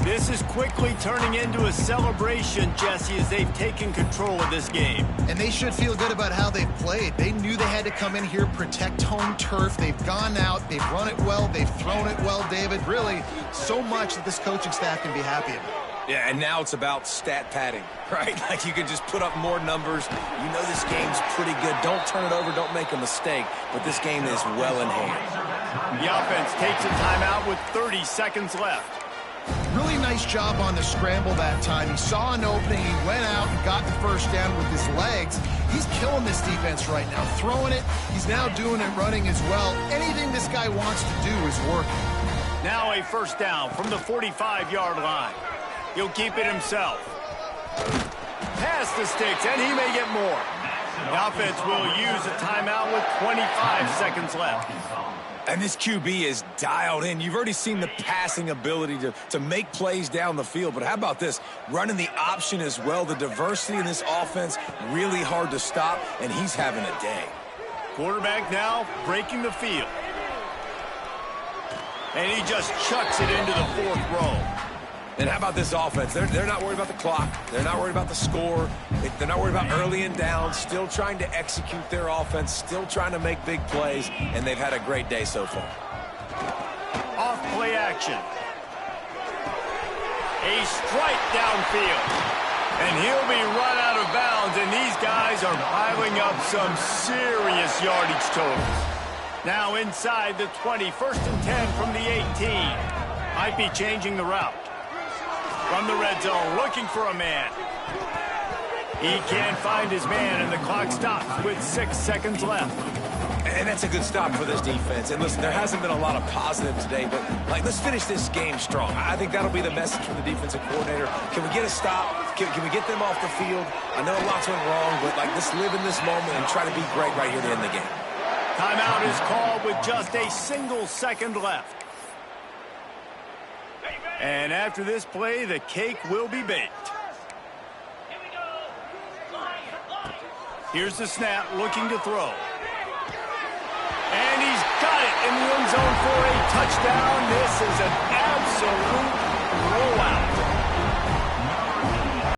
This is quickly turning into a celebration, Jesse, as they've taken control of this game. And they should feel good about how they've played. They knew they had to come in here, protect home turf. They've gone out, they've run it well, they've thrown it well, David. Really, so much that this coaching staff can be happy about. Yeah, and now it's about stat padding, right? Like you can just put up more numbers. You know this game's pretty good. Don't turn it over, don't make a mistake. But this game is well in hand. The offense takes a timeout with 30 seconds left. Really nice job on the scramble that time. He saw an opening, he went out and got the 1st down with his legs. He's killing this defense right now, throwing it. He's now doing it running as well. Anything this guy wants to do is working. Now a 1st down from the 45-yard line. He'll keep it himself. Pass the sticks, and he may get more. The offense will use a timeout with 25 seconds left. And this QB is dialed in. You've already seen the passing ability to make plays down the field. But how about this? Running the option as well. The diversity in this offense, really hard to stop, and he's having a day. Quarterback now breaking the field. And he just chucks it into the 4th row. And how about this offense? They're not worried about the clock. They're not worried about the score. They're not worried about early and down. Still trying to execute their offense. Still trying to make big plays. And they've had a great day so far. Off play action. A strike downfield. And he'll be run out of bounds. And these guys are piling up some serious yardage totals. Now inside the 20. 1st and 10 from the 18. Might be changing the route. From the red zone, looking for a man. He can't find his man, and the clock stops with 6 seconds left. And that's a good stop for this defense. And listen, there hasn't been a lot of positive today, but let's finish this game strong. I think that'll be the message from the defensive coordinator. Can we get a stop? Can we get them off the field? I know lots went wrong, but let's live in this moment and try to be great right here to end the game. Timeout is called with just a single second left. And after this play, the cake will be baked. Here's the snap, looking to throw. And he's got it in the end zone for a touchdown. This is an absolute blowout.